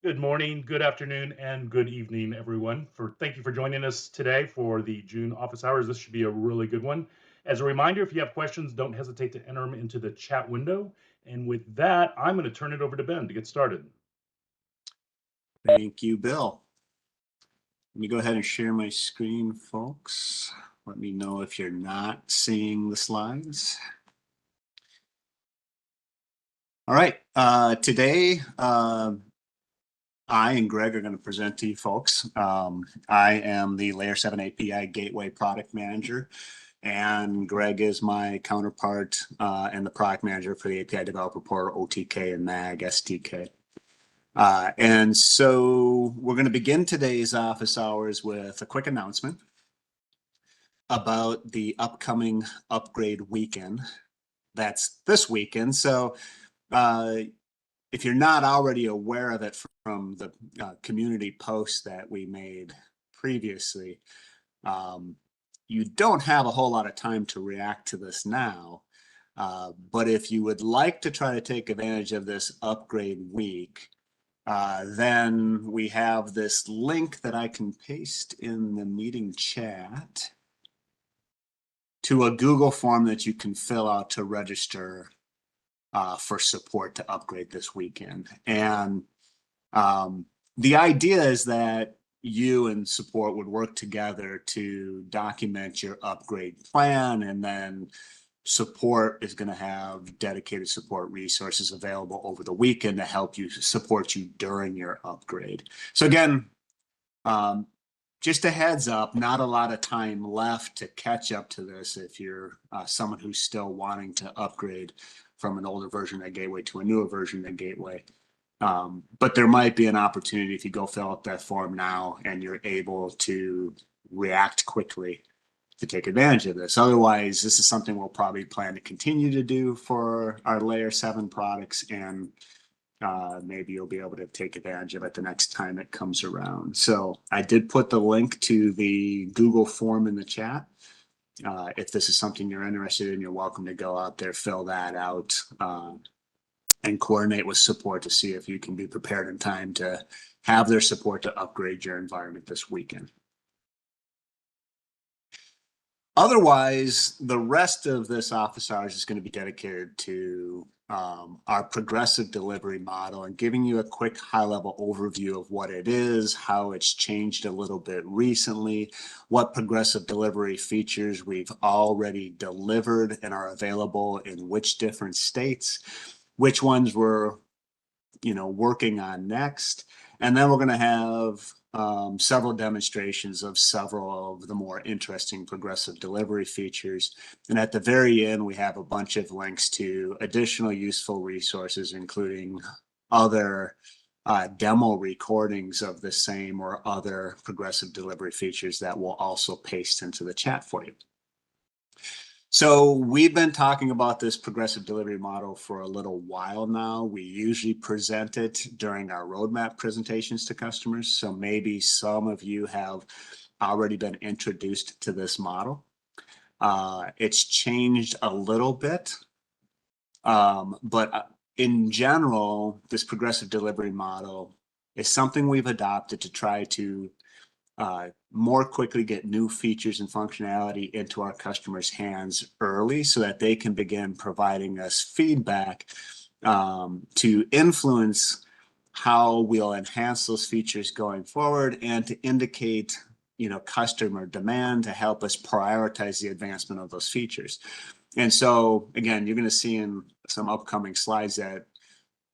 Good morning, good afternoon, and good evening, everyone. Thank you for joining us today for the June office hours. This should be a really good one. As a reminder, if you have questions, don't hesitate to enter them into the chat window. And with that, I'm going to turn it over to Ben to get started. Thank you, Bill. Let me go ahead and share my screen, folks. Let me know if you're not seeing the slides. All right, today I and Greg are going to present to you folks. I am the Layer7 API Gateway Product Manager, and Greg is my counterpart and the product manager for the API Developer Portal, OTK, and MAG SDK. And so we're going to begin today's office hours with a quick announcement about the upcoming upgrade weekend. That's this weekend. So if you're not already aware of it from the community post that we made previously, you don't have a whole lot of time to react to this now. But if you would like to try to take advantage of this upgrade week, then we have this link that I can paste in the meeting chat to a Google form that you can fill out to register for support to upgrade this weekend. And the idea is that you and support would work together to document your upgrade plan, and then support is going to have dedicated support resources available over the weekend to help you support you during your upgrade. So again, just a heads up, not a lot of time left to catch up to this if you're someone who's still wanting to upgrade from an older version of Gateway to a newer version of Gateway. But there might be an opportunity if you go fill out that form now and you're able to react quickly to take advantage of this. Otherwise, this is something we'll probably plan to continue to do for our Layer 7 products, and maybe you'll be able to take advantage of it the next time it comes around. So I did put the link to the Google form in the chat. If this is something you're interested in, you're welcome to go out there, fill that out, and coordinate with support to see if you can be prepared in time to have their support to upgrade your environment this weekend. Otherwise, the rest of this office hours is going to be dedicated to our progressive delivery model and giving you a quick high-level overview of what it is, how it's changed a little bit recently, what progressive delivery features we've already delivered and are available in which different states, which ones we're working on next. And then we're going to have several demonstrations of several of the more interesting progressive delivery features. And at the very end, we have a bunch of links to additional useful resources, including other demo recordings of the same or other progressive delivery features that we'll also paste into the chat for you. So we've been talking about this progressive delivery model for a little while now. We usually present it during our roadmap presentations to customers. So maybe some of you have already been introduced to this model. It's changed a little bit, but in general, this progressive delivery model is something we've adopted to try to more quickly get new features and functionality into our customers' hands early so that they can begin providing us feedback to influence how we'll enhance those features going forward and to indicate customer demand to help us prioritize the advancement of those features. And so again, you're going to see in some upcoming slides that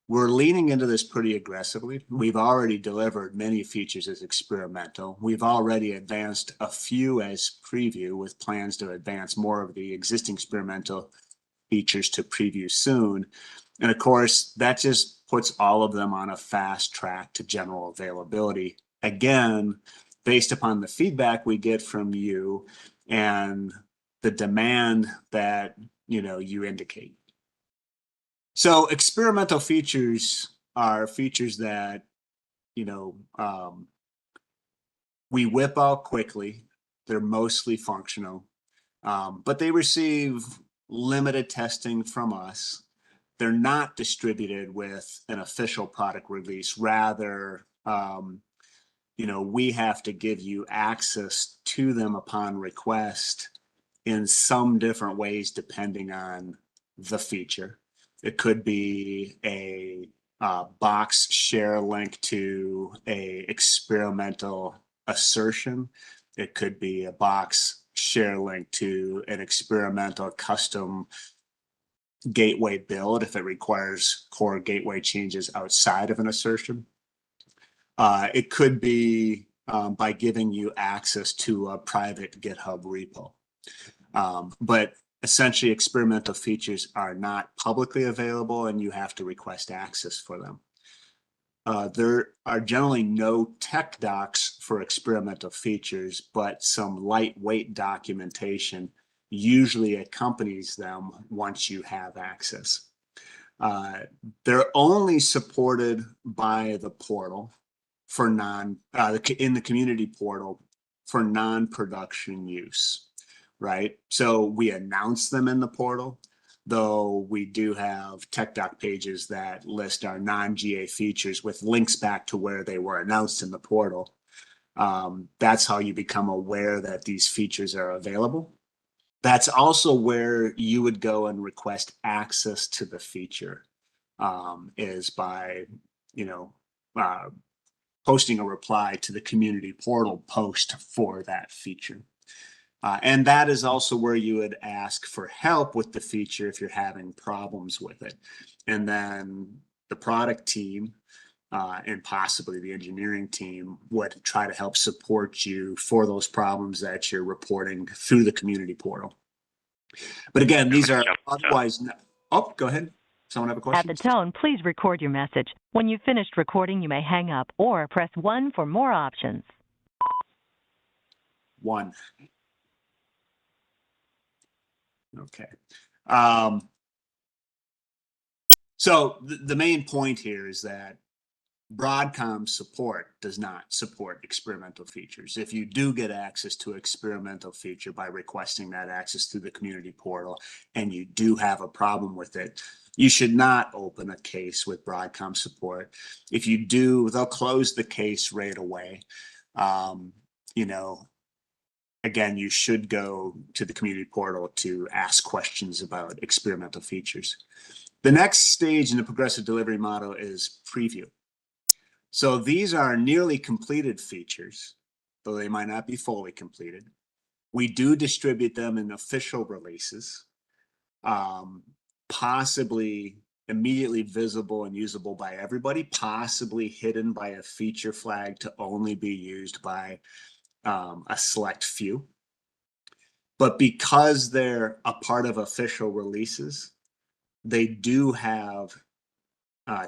we're leaning into this pretty aggressively. We've already delivered many features as experimental. We've already advanced a few as preview with plans to advance more of the existing experimental features to preview soon. And of course, that just puts all of them on a fast track to general availability. Again, based upon the feedback we get from you and the demand that you indicate. So experimental features are features that, we whip out quickly. They're mostly functional, but they receive limited testing from us. they're not distributed with an official product release. Rather, we have to give you access to them upon request in some different ways depending on the feature. It could be a box share link to a experimental assertion. It could be a box share link to an experimental custom gateway build if it requires core gateway changes outside of an assertion. It could be by giving you access to a private GitHub repo. But essentially, experimental features are not publicly available and you have to request access for them. There are generally no tech docs for experimental features, but some lightweight documentation usually accompanies them once you have access. They're only supported by the portal for in the community portal for non-production use, right? So we announce them in the portal, though we do have tech doc pages that list our non-GA features with links back to where they were announced in the portal. That's how you become aware that these features are available. That's also where you would go and request access to the feature, is by, posting a reply to the community portal post for that feature. And that is also where you would ask for help with the feature if you're having problems with it. And then the product team and possibly the engineering team would try to help support you for those problems that you're reporting through the community portal. But again, these are otherwise not. Oh, go ahead. Someone have a question? At the tone, please record your message. When you've finished recording, you may hang up or press 1 for more options. 1. Okay. So the main point here is that Broadcom support does not support experimental features. If you do get access to experimental feature by requesting that access through the community portal and you do have a problem with it, you should not open a case with Broadcom support. If you do, they'll close the case right away. Again, you should go to the community portal to ask questions about experimental features. The next stage in the progressive delivery model is preview. So these are nearly completed features, though they might not be fully completed. We do distribute them in official releases, possibly immediately visible and usable by everybody, possibly hidden by a feature flag to only be used by a select few. But because they're a part of official releases, they do have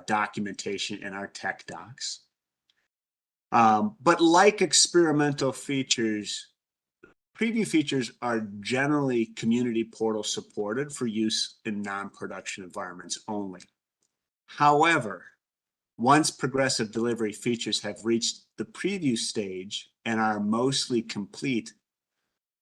documentation in our tech docs. But like experimental features, preview features are generally community portal supported for use in non-production environments only. However, once progressive delivery features have reached the preview stage and are mostly complete,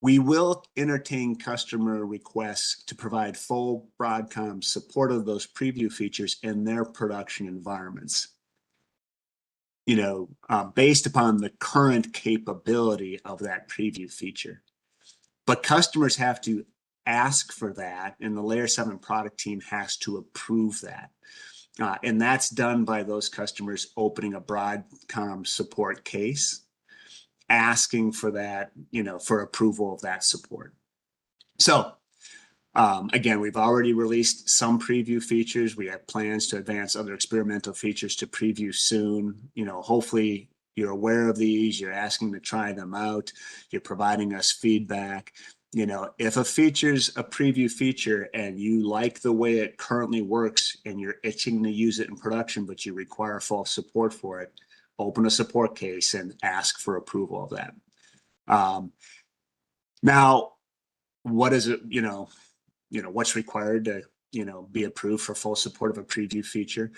we will entertain customer requests to provide full Broadcom support of those preview features in their production environments, based upon the current capability of that preview feature. But customers have to ask for that, and the Layer7 product team has to approve that. And that's done by those customers opening a Broadcom support case, asking for that, for approval of that support. So again, we've already released some preview features. We have plans to advance other experimental features to preview soon. Hopefully you're aware of these, you're asking to try them out, you're providing us feedback. If a feature's a preview feature and you like the way it currently works and you're itching to use it in production, but you require full support for it, open a support case and ask for approval of that. Now, what is it, what's required to, be approved for full support of a preview feature?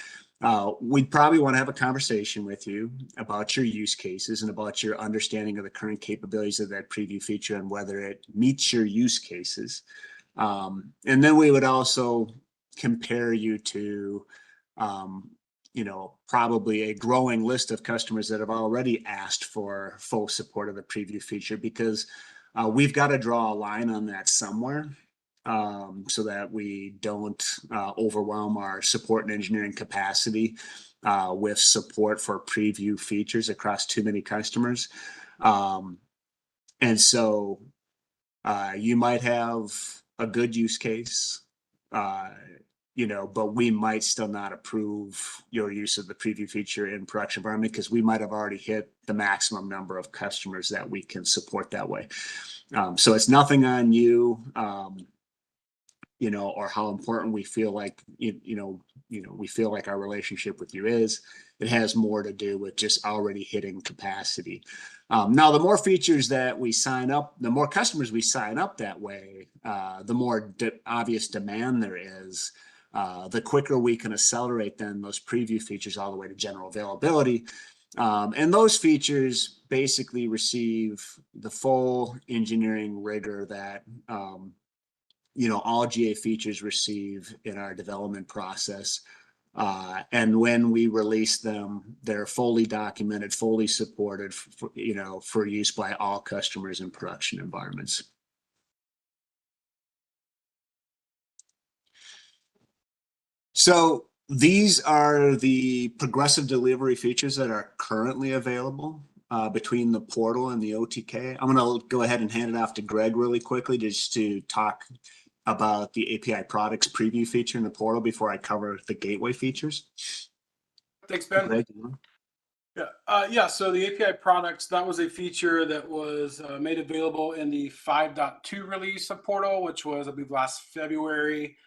We'd probably want to have a conversation with you about your use cases and about your understanding of the current capabilities of that preview feature and whether it meets your use cases. And then we would also compare you to, probably a growing list of customers that have already asked for full support of the preview feature, because we've got to draw a line on that somewhere, so that we don't overwhelm our support and engineering capacity with support for preview features across too many customers. And so you might have a good use case, but we might still not approve your use of the preview feature in production environment, because we might have already hit the maximum number of customers that we can support that way. So it's nothing on you, or how important we feel like, we feel like our relationship with you is. It has more to do with just already hitting capacity. Now, the more features that we sign up, the more customers we sign up that way, the more obvious demand there is, the quicker we can accelerate then those preview features all the way to general availability. And those features basically receive the full engineering rigor that all GA features receive in our development process. And when we release them, they're fully documented, fully supported, for use by all customers in production environments. So these are the progressive delivery features that are currently available between the portal and the OTK. I'm going to go ahead and hand it off to Greg really quickly just to talk about the API products preview feature in the portal before I cover the gateway features. Thanks, Ben. Greg? So the API products, that was a feature that was made available in the 5.2 release of portal, which was, I believe, last February.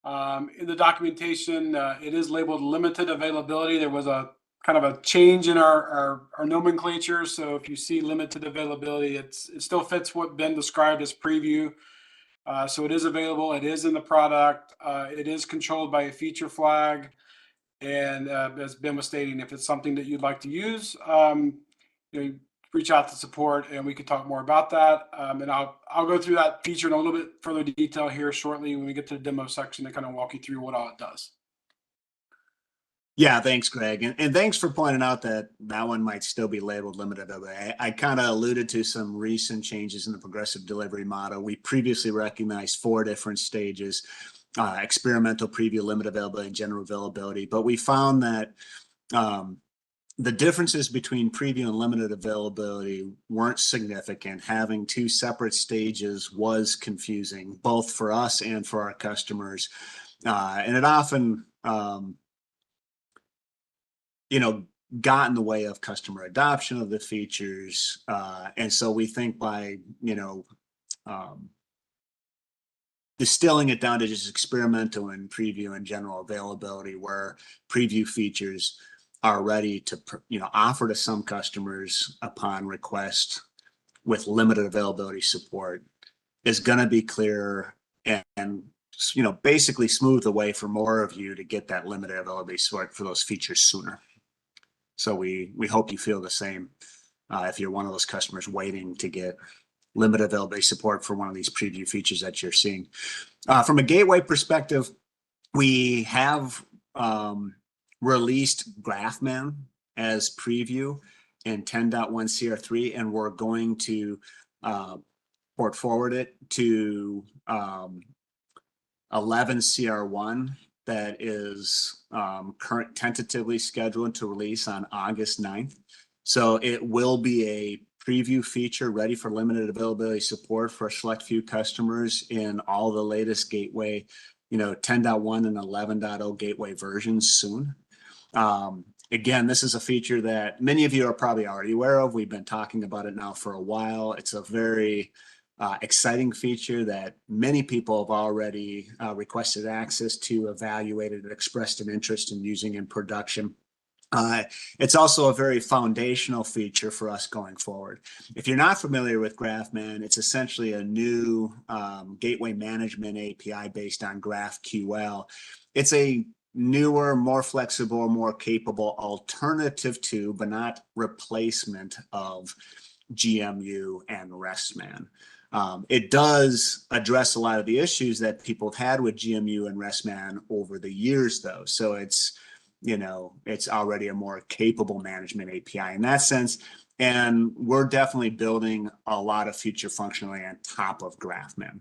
In the documentation, it is labeled limited availability. There was a kind of a change in our nomenclature. So if you see limited availability, it still fits what Ben described as preview. So it is available. It is in the product. It is controlled by a feature flag. And as Ben was stating, if it's something that you'd like to use, reach out to support and we can talk more about that. And I'll go through that feature in a little bit further detail here shortly when we get to the demo section to kind of walk you through what all it does. Yeah, thanks, Greg. And thanks for pointing out that one might still be labeled limited. I kind of alluded to some recent changes in the progressive delivery model. We previously recognized 4 different stages: experimental, preview, limited availability, and general availability. But we found that the differences between preview and limited availability weren't significant. Having 2 separate stages was confusing, both for us and for our customers. And it often got in the way of customer adoption of the features. And so we think by, distilling it down to just experimental and preview and general availability, where preview features are ready to, offer to some customers upon request with limited availability support, is going to be clearer and basically smooth the way for more of you to get that limited availability support for those features sooner. So we hope you feel the same if you're one of those customers waiting to get limited availability support for one of these preview features that you're seeing. From a gateway perspective, we have released GraphMan as preview in 10.1 CR3, and we're going to port forward it to 11 CR1 that is tentatively scheduled to release on August 9th. So it will be a preview feature ready for limited availability support for a select few customers in all the latest gateway, 10.1 and 11.0 gateway versions soon. Again, this is a feature that many of you are probably already aware of. We've been talking about it now for a while. It's a very exciting feature that many people have already requested access to, evaluated, and expressed an interest in using in production. It's also a very foundational feature for us going forward. If you're not familiar with GraphMan, it's essentially a new gateway management API based on GraphQL. It's a newer, more flexible, more capable alternative to, but not replacement of, GMU and RESTman. It does address a lot of the issues that people have had with GMU and RESTman over the years, though. So it's, you know, it's already a more capable management API in that sense. And we're definitely building a lot of feature functionality on top of GraphMan.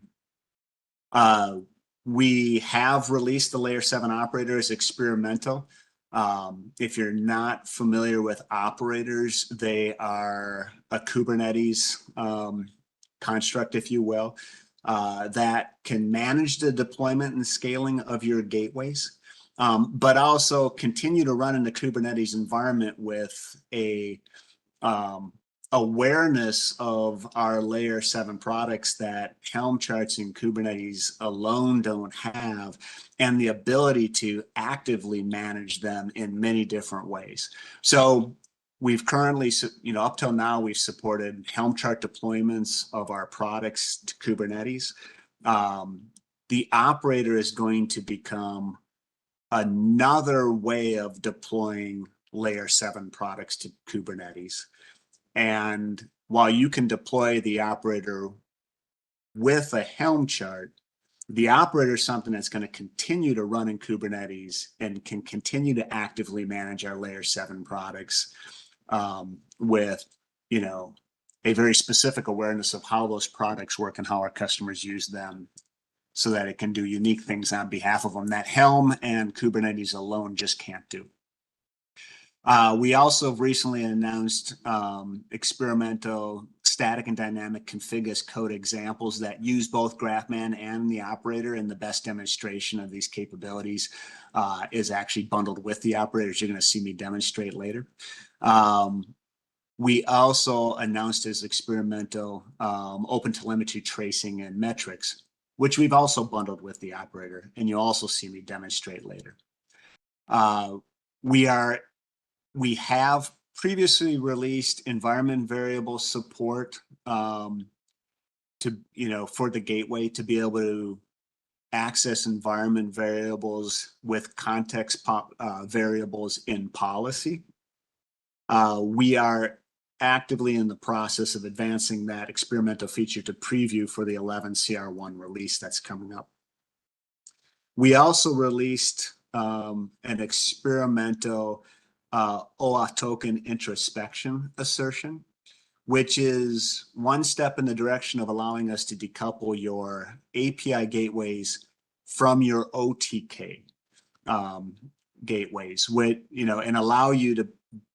We have released the Layer 7 operators experimental. If you're not familiar with operators, they are a Kubernetes construct, if you will, that can manage the deployment and scaling of your gateways, but also continue to run in the Kubernetes environment with a awareness of our Layer 7 products that Helm charts and Kubernetes alone don't have, and the ability to actively manage them in many different ways. So we've currently, you know, up till now, we've supported Helm chart deployments of our products to Kubernetes. The operator is going to become another way of deploying Layer 7 products to Kubernetes. And while you can deploy the operator with a Helm chart, the operator is something that's going to continue to run in Kubernetes and can continue to actively manage our Layer 7 products with, you know, a very specific awareness of how those products work and how our customers use them, so that it can do unique things on behalf of them that Helm and Kubernetes alone just can't do. We also recently announced experimental static and dynamic config as code examples that use both GraphMan and the operator, and the best demonstration of these capabilities is actually bundled with the operators. You're going to see me demonstrate later. We also announced as experimental open telemetry tracing and metrics, which we've also bundled with the operator, and you'll also see me demonstrate later. We have previously released environment variable support to, you know, for the gateway to be able to access environment variables with context variables in policy. We are actively in the process of advancing that experimental feature to preview for the 11 CR1 release that's coming up. We also released an experimental OAuth token introspection assertion, which is one step in the direction of allowing us to decouple your API gateways from your OTK gateways, with, you know, and allow you to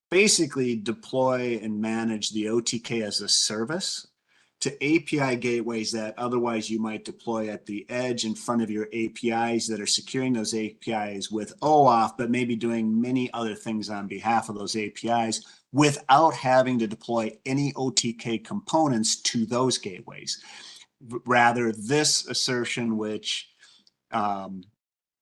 basically deploy and manage the OTK as a service to API gateways that otherwise you might deploy at the edge in front of your APIs that are securing those APIs with OAuth, but maybe doing many other things on behalf of those APIs without having to deploy any OTK components to those gateways. Rather, this assertion, which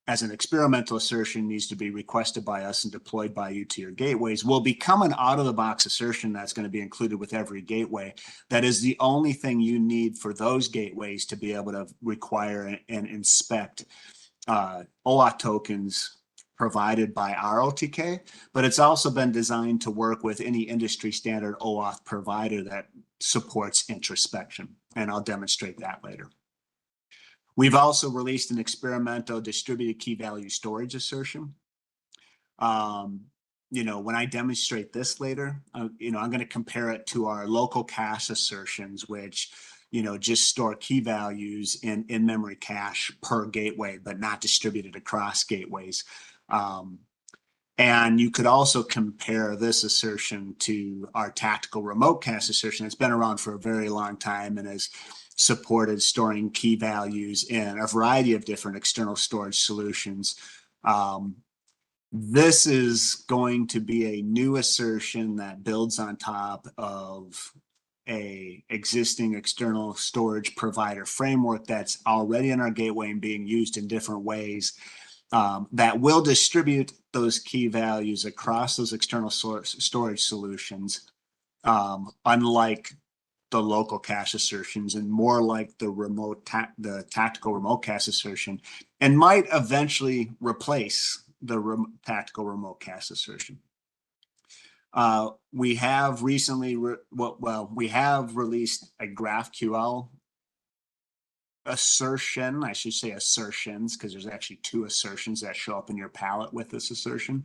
as an experimental assertion needs to be requested by us and deployed by you to your gateways, will become an out-of-the-box assertion that's going to be included with every gateway. That is the only thing you need for those gateways to be able to require and inspect OAuth tokens provided by our OTK, but it's also been designed to work with any industry standard OAuth provider that supports introspection, and I'll demonstrate that later. We've also released an experimental distributed key value storage assertion. You know, when I demonstrate this later, you know, I'm going to compare it to our local cache assertions, which, you know, just store key values in in-memory cache per gateway, but not distributed across gateways. And you could also compare this assertion to our tactical remote cache assertion. It's been around for a very long time and has supported storing key values in a variety of different external storage solutions. This is going to be a new assertion that builds on top of a existing external storage provider framework that's already in our gateway and being used in different ways, that will distribute those key values across those external storage solutions, unlike the local cache assertions, and more like the tactical remote cache assertion, and might eventually replace the tactical remote cache assertion. We have recently we have released a GraphQL assertion, I should say assertions, because there's actually two assertions that show up in your palette with this assertion.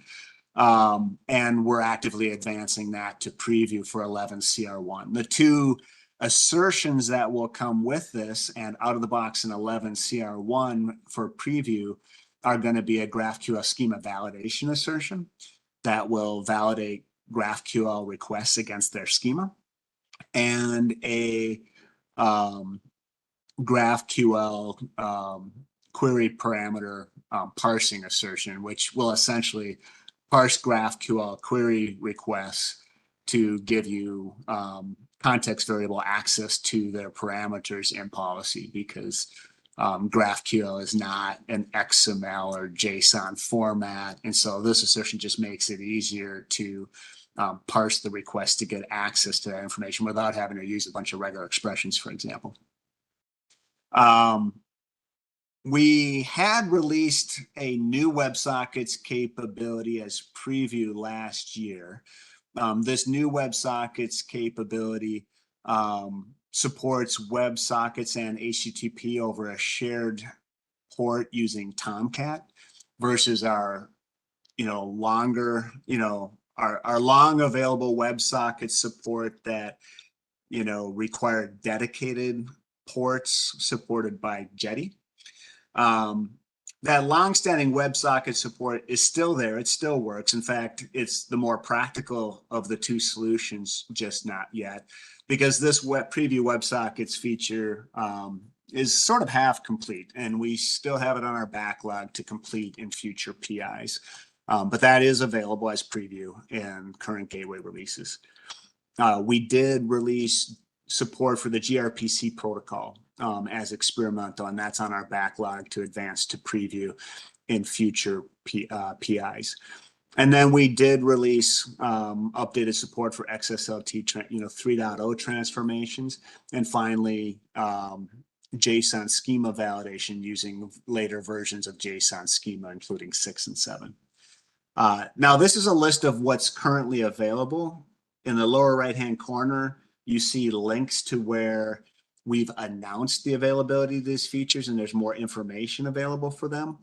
And we're actively advancing that to preview for 11 CR1. The two assertions that will come with this and out of the box in 11 CR1 for preview are going to be a GraphQL schema validation assertion that will validate GraphQL requests against their schema, and a GraphQL query parameter parsing assertion, which will essentially parse GraphQL query requests to give you context variable access to their parameters in policy, because GraphQL is not an XML or JSON format. And so this assertion just makes it easier to parse the request to get access to that information without having to use a bunch of regular expressions, for example. We had released a new WebSockets capability as preview last year. This new WebSockets capability supports WebSockets and HTTP over a shared port using Tomcat versus our, longer, our long available WebSocket support that, require dedicated ports supported by Jetty. That longstanding WebSocket support is still there. It still works. In fact, it's the more practical of the two solutions, just not yet, because this preview WebSockets feature is sort of half complete, and we still have it on our backlog to complete in future PIs. But that is available as preview in current gateway releases. We did release support for the gRPC protocol as experimental, and that's on our backlog to advance to preview in future PIs. And then we did release updated support for XSLT 3.0 transformations, and finally JSON schema validation using later versions of JSON schema, including 6 and 7. Now this is a list of what's currently available. In the lower right-hand corner, you see links to where we've announced the availability of these features, and there's more information available for them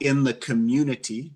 in the community,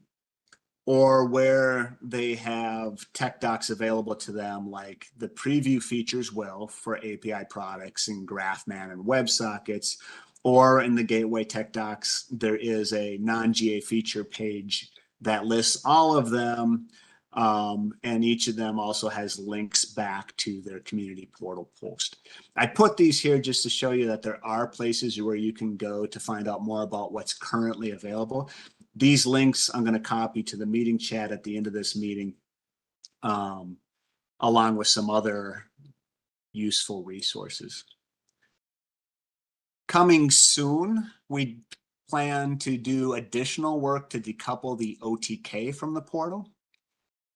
or where they have tech docs available to them, like the preview features will for API products and Graphman and WebSockets, or in the gateway tech docs, there is a non-GA feature page that lists all of them. And each of them also has links back to their community portal post. I put these here just to show you that there are places where you can go to find out more about what's currently available. These links I'm going to copy to the meeting chat at the end of this meeting, along with some other useful resources. Coming soon, we plan to do additional work to decouple the OTK from the portal.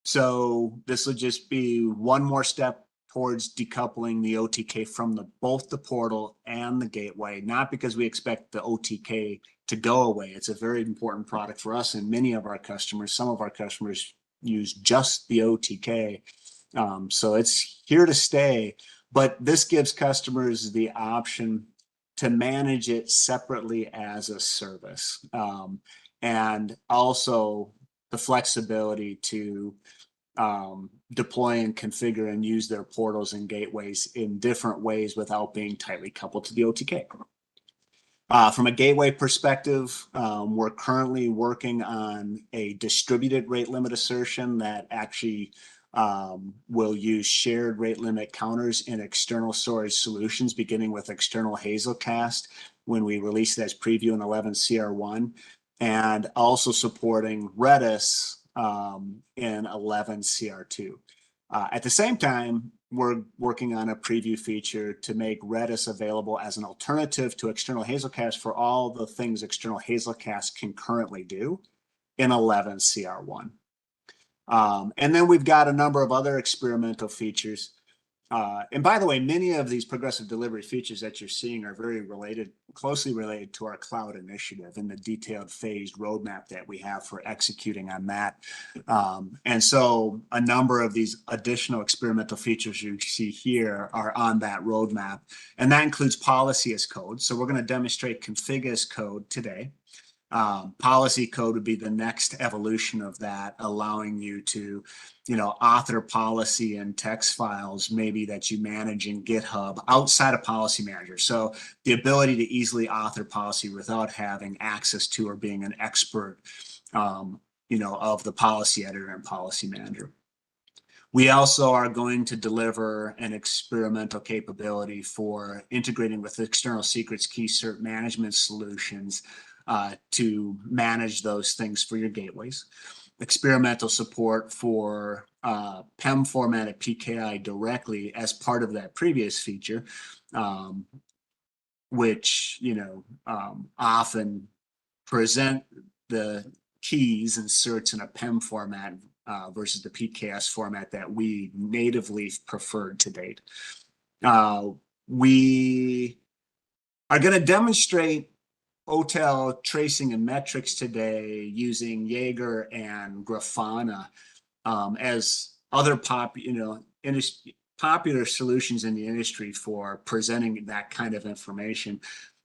So this will just be one more step towards decoupling the OTK from both the portal and the gateway, not because we expect the OTK to go away. It's a very important product for us and many of our customers. Some of our customers use just the OTK. So it's here to stay, but this gives customers the option to manage it separately as a service, and also the flexibility to deploy and configure and use their portals and gateways in different ways without being tightly coupled to the OTK. From a gateway perspective, we're currently working on a distributed rate limit assertion that actually will use shared rate limit counters in external storage solutions, beginning with external Hazelcast when we release it as preview in 11 CR1, and also supporting Redis in 11 CR2. At the same time, we're working on a preview feature to make Redis available as an alternative to external Hazelcast for all the things external Hazelcast can currently do in 11 CR1. And then we've got a number of other experimental features And by the way, many of these progressive delivery features that you're seeing are very closely related to our cloud initiative and the detailed phased roadmap that we have for executing on that. And so a number of these additional experimental features you see here are on that roadmap, and that includes policy as code. So we're going to demonstrate config as code today. Policy code would be the next evolution of that, allowing you to, author policy and text files maybe that you manage in GitHub outside of Policy Manager. So the ability to easily author policy without having access to or being an expert, of the policy editor and Policy Manager. We also are going to deliver an experimental capability for integrating with external secrets key cert management solutions to manage those things for your gateways. Experimental support for PEM formatted PKI directly as part of that previous feature, which often present the keys and certs in a PEM format versus the PKS format that we natively preferred to date. We are going to demonstrate OTel tracing and metrics today using Jaeger and Grafana as other popular solutions in the industry for presenting that kind of information.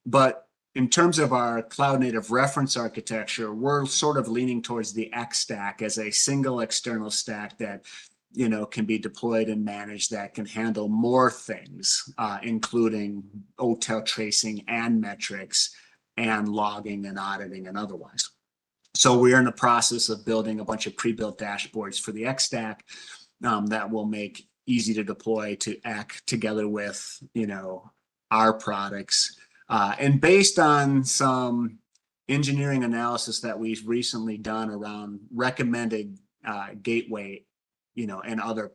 But in terms of our cloud native reference architecture, we're sort of leaning towards the X stack as a single external stack that can be deployed and managed, that can handle more things, including OTel tracing and metrics and logging and auditing and otherwise. So we're in the process of building a bunch of pre-built dashboards for the X stack that will make easy to deploy to act together with, our products. And based on some engineering analysis that we've recently done around recommended gateway, and other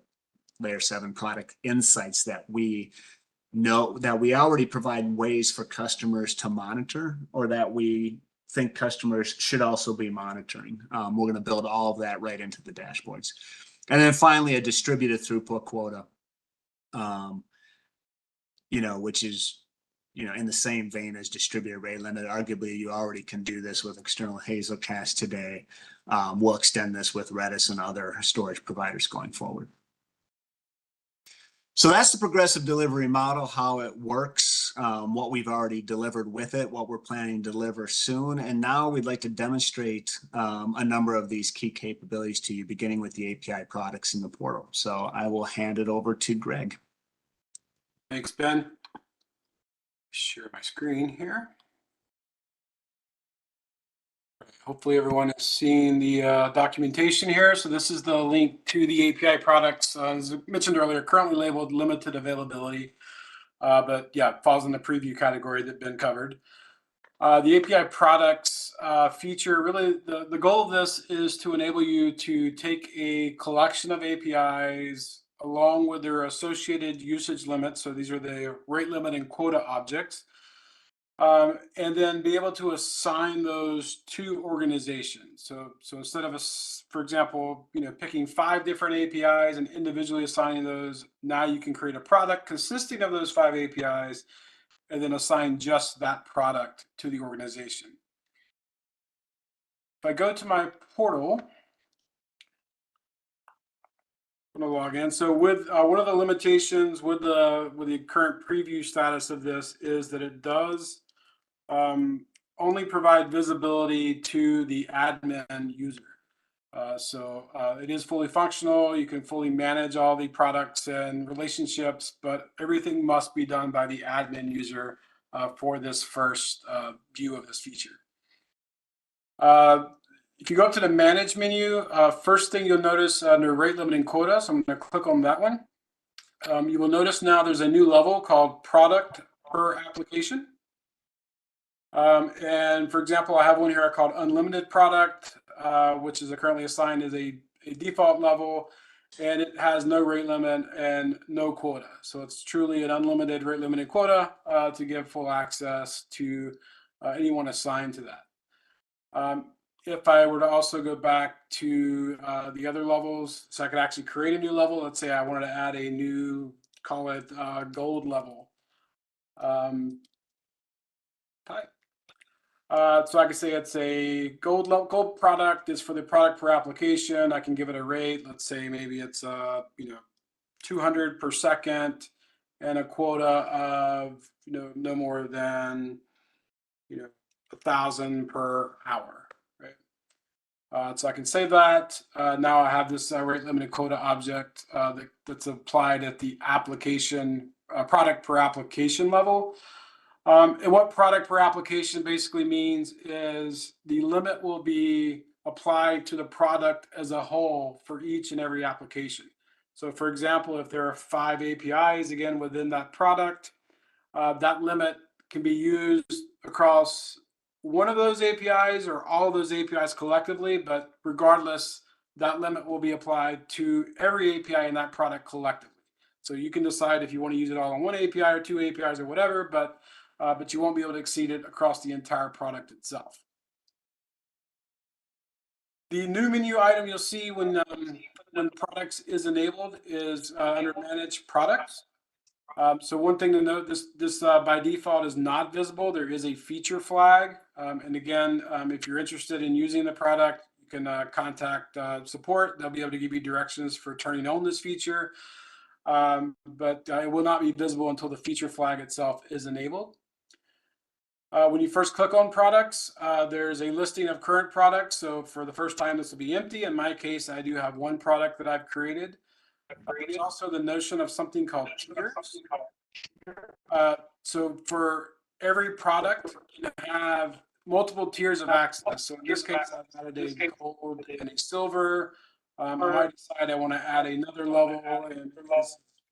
Layer 7 product insights that we know that we already provide ways for customers to monitor, or that we think customers should also be monitoring. We're going to build all of that right into the dashboards. And then finally, a distributed throughput quota, which is, in the same vein as distributed rate limit. Arguably, you already can do this with external Hazelcast today. We'll extend this with Redis and other storage providers going forward. So that's the progressive delivery model, how it works, what we've already delivered with it, what we're planning to deliver soon. And now we'd like to demonstrate a number of these key capabilities to you, beginning with the API products in the portal. So I will hand it over to Greg. Thanks, Ben. Share my screen here. Hopefully everyone has seen the documentation here. So this is the link to the API products. As I mentioned earlier, currently labeled limited availability, but yeah, it falls in the preview category that Ben covered. The API products feature, really the goal of this is to enable you to take a collection of APIs along with their associated usage limits. So these are the rate limit and quota objects. And then be able to assign those to organizations. So instead of, for example, picking 5 different APIs and individually assigning those, now you can create a product consisting of those 5 APIs and then assign just that product to the organization. If I go to my portal, I'm going to log in. So with one of the limitations with the current preview status of this is that it does only provide visibility to the admin user. So it is fully functional. You can fully manage all the products and relationships, but everything must be done by the admin user for this first view of this feature. If you go up to the Manage menu, first thing you'll notice under Rate Limit and Quota, so I'm going to click on that one. You will notice now there's a new level called Product Per Application. And for example, I have one here called Unlimited Product, which is currently assigned as a default level, and it has no rate limit and no quota. So it's truly an unlimited rate limited quota to give full access to anyone assigned to that. If I were to also go back to the other levels, so I could actually create a new level. Let's say I wanted to add a new call it gold level. Type. So I can say it's a gold product is for the product per application. I can give it a rate. Let's say maybe it's 200 per second and a quota of no more than 1,000 per hour. Right. So I can save that. Now I have this rate limited quota object that's applied at the application product per application level. And what product per application basically means is the limit will be applied to the product as a whole for each and every application. So for example, if there are 5 APIs, again, within that product, that limit can be used across one of those APIs or all of those APIs collectively, but regardless, that limit will be applied to every API in that product collectively. So you can decide if you want to use it all on one API or 2 APIs or whatever, but you won't be able to exceed it across the entire product itself. The new menu item you'll see when products is enabled is under Manage Products. So one thing to note, this by default is not visible. There is a feature flag. And again, if you're interested in using the product, you can contact support. They'll be able to give you directions for turning on this feature. But it will not be visible until the feature flag itself is enabled. When you first click on products, there's a listing of current products. So for the first time, this will be empty. In my case, I do have one product that I've created. There's also the notion of something called tiers. So for every product, you have multiple tiers of access. So in this case, I've added a gold and a silver. I might decide I want to add another level and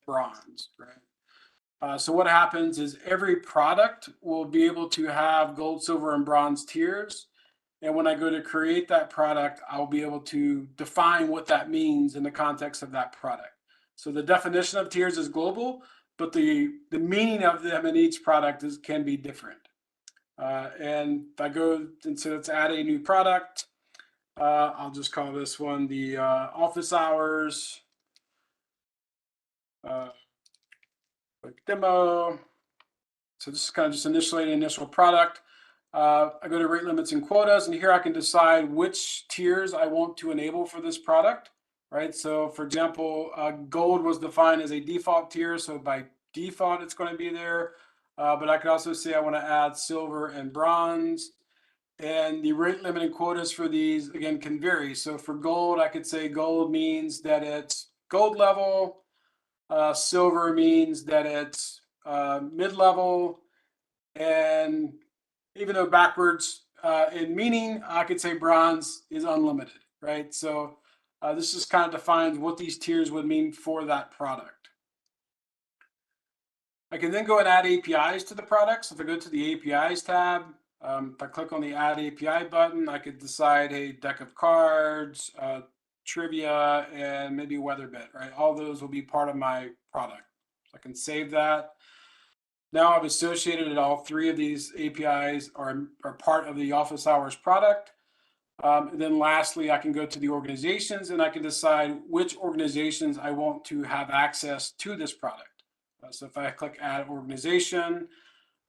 bronze, right? So what happens is every product will be able to have gold, silver, and bronze tiers. And when I go to create that product, I'll be able to define what that means in the context of that product. So the definition of tiers is global, but the meaning of them in each product can be different. And if I go and so let's add a new product, I'll just call this one the office hours. Demo. So this is kind of just initially an initial product. I go to rate limits and quotas, and here I can decide which tiers I want to enable for this product, right? So for example, gold was defined as a default tier. So by default, it's going to be there. But I could also say I want to add silver and bronze. And the rate limit and quotas for these, again, can vary. So for gold, I could say gold means that it's gold level. Silver means that it's mid-level, and even though backwards in meaning, I could say bronze is unlimited, right? So this just kind of defines what these tiers would mean for that product. I can then go and add APIs to the product. So if I go to the APIs tab, if I click on the Add API button, I could decide a deck of cards, trivia, and maybe WeatherBit, right? All those will be part of my product. So I can save that. Now I've associated that all 3 of these APIs are part of the office hours product. And then lastly, I can go to the organizations and I can decide which organizations I want to have access to this product. So if I click add organization,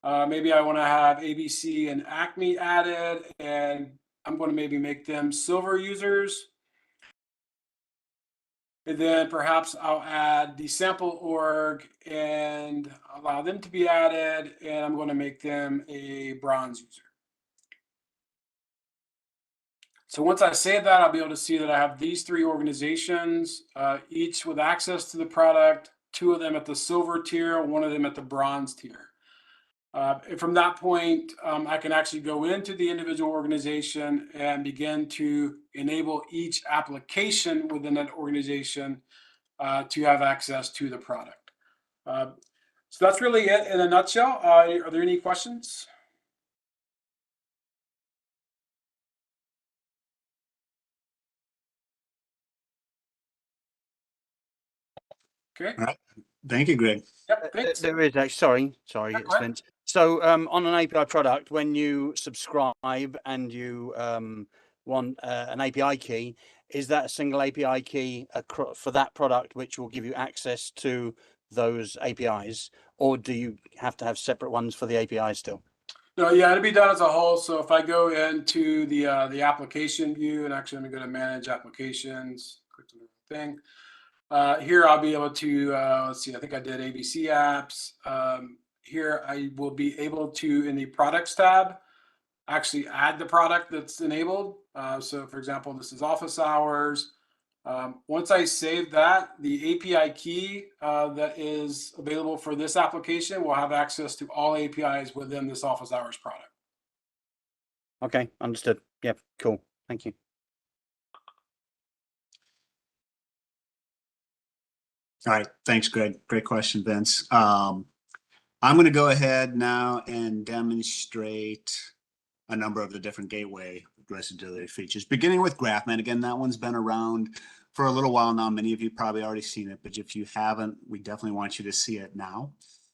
maybe I want to have ABC and Acme added, and I'm going to maybe make them silver users. And then perhaps I'll add the sample org and allow them to be added, and I'm going to make them a bronze user. So once I save that, I'll be able to see that I have these 3 organizations, each with access to the product, 2 of them at the silver tier, 1 of them at the bronze tier. And from that point, I can actually go into the individual organization and begin to enable each application within that organization to have access to the product. So that's really it in a nutshell. Are there any questions? Okay. All right. Thank you, Greg. Yep, thanks. There is actually, sorry, it's Vince. So on an API product, when you subscribe and you want an API key, is that a single API key for that product which will give you access to those APIs, or do you have to have separate ones for the APIs still? No, yeah, it'll be done as a whole. So if I go into the application view, and actually let me go to manage applications, click the thing. Here I'll be able to, let's see, I think I did ABC apps. Here I will be able to, in the products tab, actually add the product that's enabled. So for example, this is office hours. Once I save that, the API key that is available for this application will have access to all APIs within this office hours product. Okay, understood. Yep, cool. Thank you. All right, thanks, Greg. Great question, Vince. I'm going to go ahead now and demonstrate a number of the different gateway addressability features, beginning with GraphMan. Again, that one's been around for a little while now. Many of you probably already seen it, but if you haven't, we definitely want you to see it now.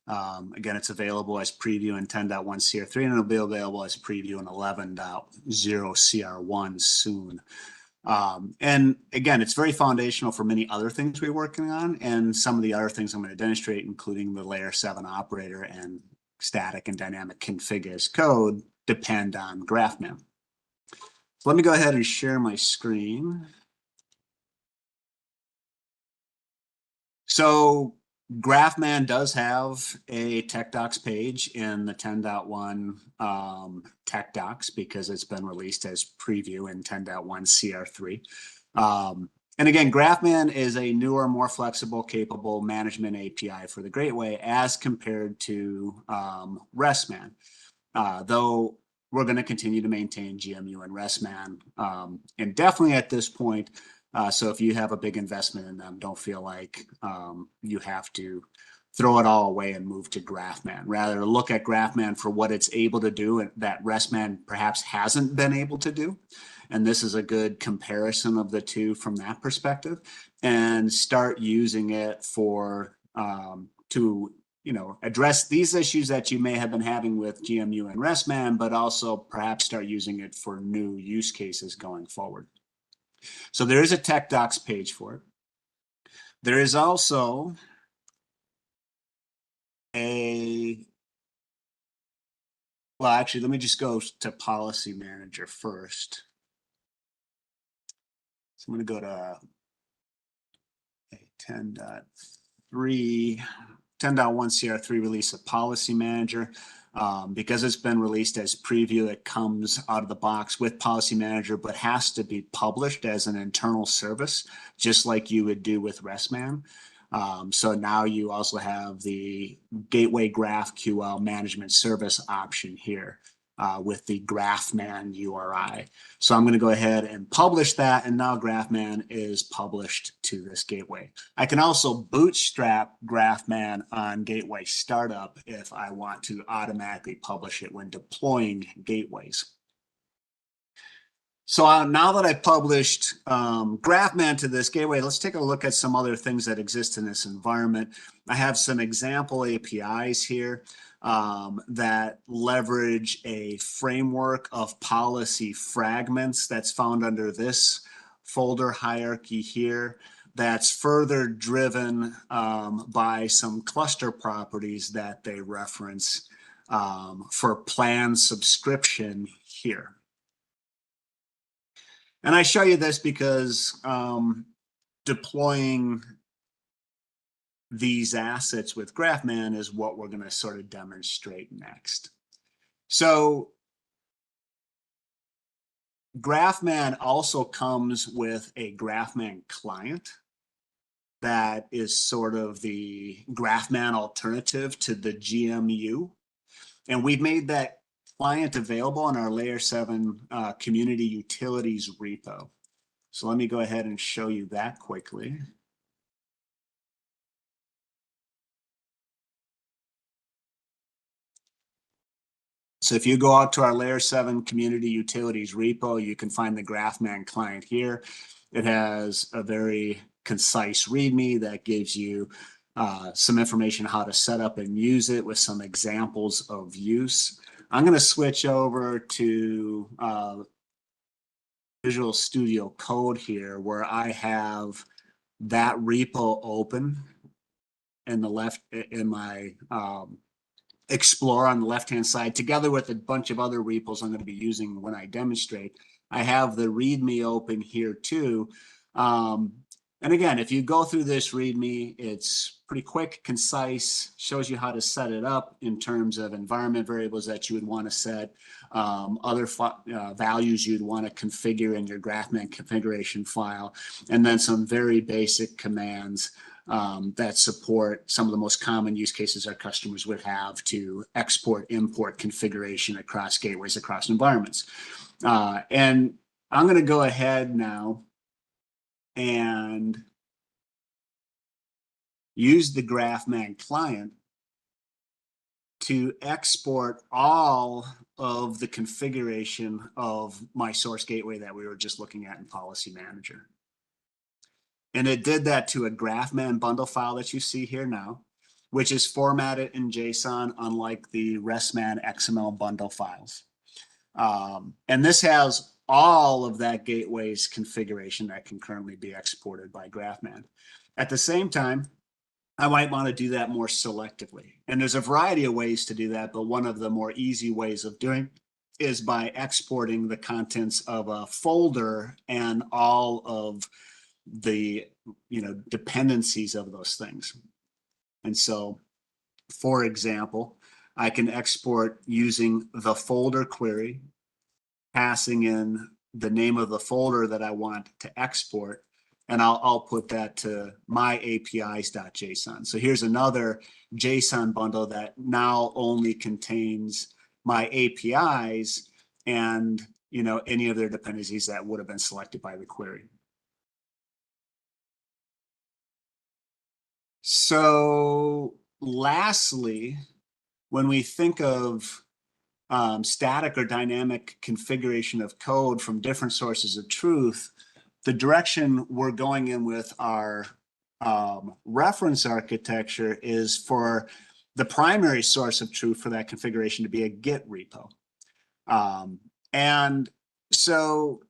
Again, it's available as preview in 10.1 CR3, and it'll be available as preview in 11.0 CR1 soon. And again, it's very foundational for many other things we're working on, and some of the other things I'm going to demonstrate, including the Layer7 operator and static and dynamic config as code, depend on GraphMan. So let me go ahead and share my screen. So GraphMan does have a tech docs page in the 10.1 tech docs because it's been released as preview in 10.1 CR3. And again, GraphMan is a newer, more flexible, capable management API for the Gateway as compared to RESTman. Though we're going to continue to maintain GMU and RESTman indefinitely at this point. So if you have a big investment in them, don't feel like you have to throw it all away and move to GraphMan. Rather, look at GraphMan for what it's able to do and that RESTman perhaps hasn't been able to do. And this is a good comparison of the two from that perspective, and start using it for to address these issues that you may have been having with GMU and RESTman, but also perhaps start using it for new use cases going forward. So there is a tech docs page for it. There is also well, actually, let me just go to Policy Manager first. So I'm going to go to 10.1 CR3 release of Policy Manager. Because it's been released as preview, it comes out of the box with Policy Manager, but has to be published as an internal service, just like you would do with RESTman. So now you also have the Gateway GraphQL management service option here with the GraphMan URI. So I'm going to go ahead and publish that, and now GraphMan is published to this gateway. I can also bootstrap GraphMan on Gateway Startup if I want to automatically publish it when deploying gateways. So now that I've published GraphMan to this gateway, let's take a look at some other things that exist in this environment. I have some example APIs here that leverage a framework of policy fragments that's found under this folder hierarchy here, that's further driven by some cluster properties that they reference for plan subscription here. And I show you this because deploying these assets with GraphMan is what we're going to sort of demonstrate next. So GraphMan also comes with a GraphMan client that is sort of the GraphMan alternative to the GMU. And we've made that client available in our Layer7 community utilities repo. So let me go ahead and show you that quickly. So if you go out to our Layer7 community utilities repo, you can find the GraphMan client here. It has a very concise README that gives you some information on how to set up and use it with some examples of use. I'm going to switch over to Visual Studio Code here, where I have that repo open. in the left, in my Explorer on the left-hand side, together with a bunch of other repos I'm going to be using when I demonstrate. I have the README open here too. And again, if you go through this README, it's pretty quick, concise, shows you how to set it up in terms of environment variables that you would want to set, other values you'd want to configure in your GraphMan configuration file, and then some very basic commands that support some of the most common use cases our customers would have to export, import configuration across gateways, across environments. And I'm going to go ahead now and use the GraphMan client to export all of the configuration of my source gateway that we were just looking at in Policy Manager. And it did that to a GraphMan bundle file that you see here now, which is formatted in JSON, unlike the RESTman XML bundle files. And this has all of that gateway's configuration that can currently be exported by GraphMan. At the same time, I might want to do that more selectively. And there's a variety of ways to do that, but one of the more easy ways of doing is by exporting the contents of a folder and all of the dependencies of those things. And so, for example, I can export using the folder query, passing in the name of the folder that I want to export, and I'll put that to my APIs.json. So here's another JSON bundle that now only contains my APIs and any of their dependencies that would have been selected by the query. So lastly, when we think of static or dynamic configuration of code from different sources of truth, the direction we're going in with our reference architecture is for the primary source of truth for that configuration to be a Git repo. And so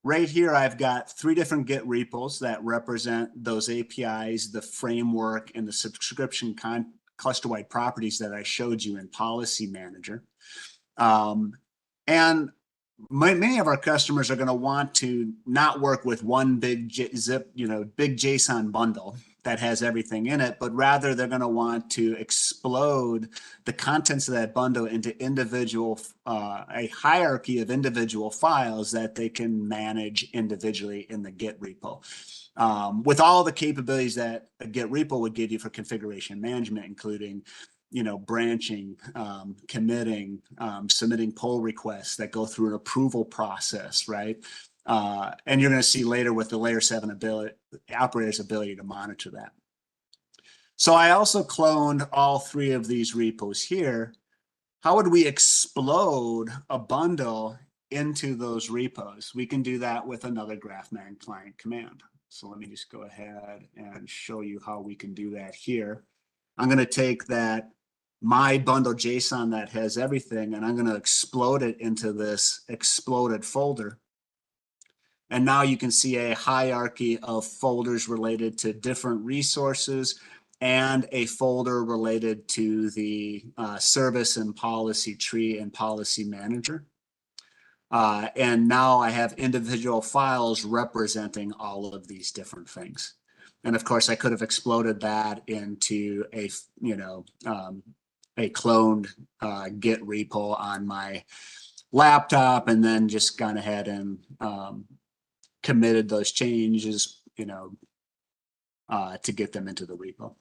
right here, I've got 3 different Git repos that represent those APIs, the framework, and the subscription cluster-wide properties that I showed you in Policy Manager. And many of our customers are going to want to not work with one big big JSON bundle that has everything in it, but rather they're going to want to explode the contents of that bundle into individual, a hierarchy of individual files that they can manage individually in the Git repo. With all the capabilities that a Git repo would give you for configuration management, including branching, committing, submitting pull requests that go through an approval process, right? And you're going to see later with the Layer7 operator's ability to monitor that. So I also cloned all 3 of these repos here. How would we explode a bundle into those repos? We can do that with another GraphMan client command. So let me just go ahead and show you how we can do that here. I'm going to take that my bundle JSON that has everything, and I'm going to explode it into this exploded folder. And now you can see a hierarchy of folders related to different resources and a folder related to the service and policy tree and policy manager. And now I have individual files representing all of these different things. And of course, I could have exploded that into a, a cloned Git repo on my laptop, and then just gone ahead and committed those changes, to get them into the repo.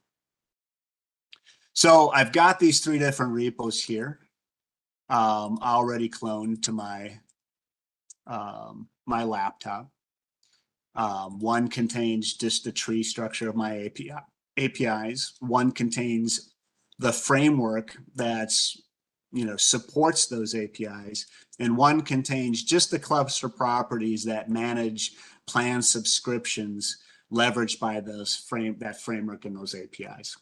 So I've got these 3 different repos here, already cloned to my my laptop. One contains just the tree structure of my APIs. One contains the framework that's supports those APIs, and one contains just the cluster properties that manage plan subscriptions leveraged by that framework and those APIs.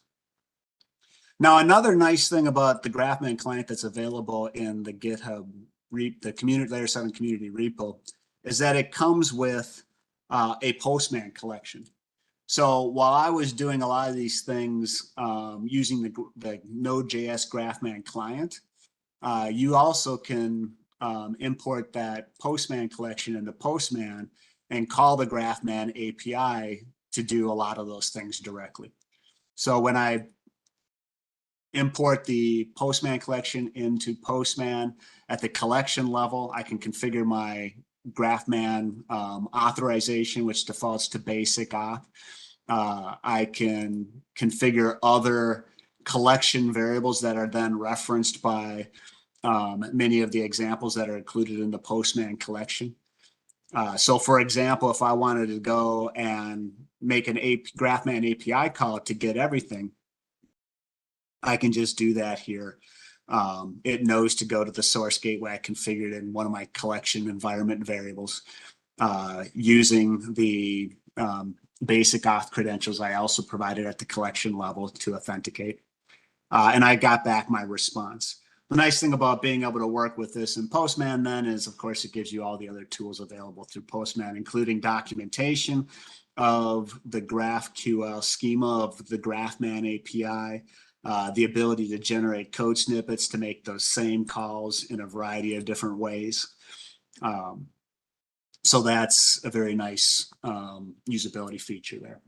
Now, another nice thing about the GraphMan client that's available in the GitHub, the community Layer7 community repo, is that it comes with a Postman collection. So while I was doing a lot of these things using the Node.js GraphMan client, you also can import that Postman collection into Postman and call the GraphMan API to do a lot of those things directly. So when I import the Postman collection into Postman at the collection level, I can configure my GraphMan authorization, which defaults to basic auth. I can configure other collection variables that are then referenced by many of the examples that are included in the Postman collection. So for example, if I wanted to go and make an GraphMan API call to get everything, I can just do that here. It knows to go to the source gateway I configured in one of my collection environment variables using the basic auth credentials I also provided at the collection level to authenticate. And I got back my response. The nice thing about being able to work with this in Postman then is, of course, it gives you all the other tools available through Postman, including documentation of the GraphQL schema of the GraphMan API, the ability to generate code snippets to make those same calls in a variety of different ways. So that's a very nice usability feature there.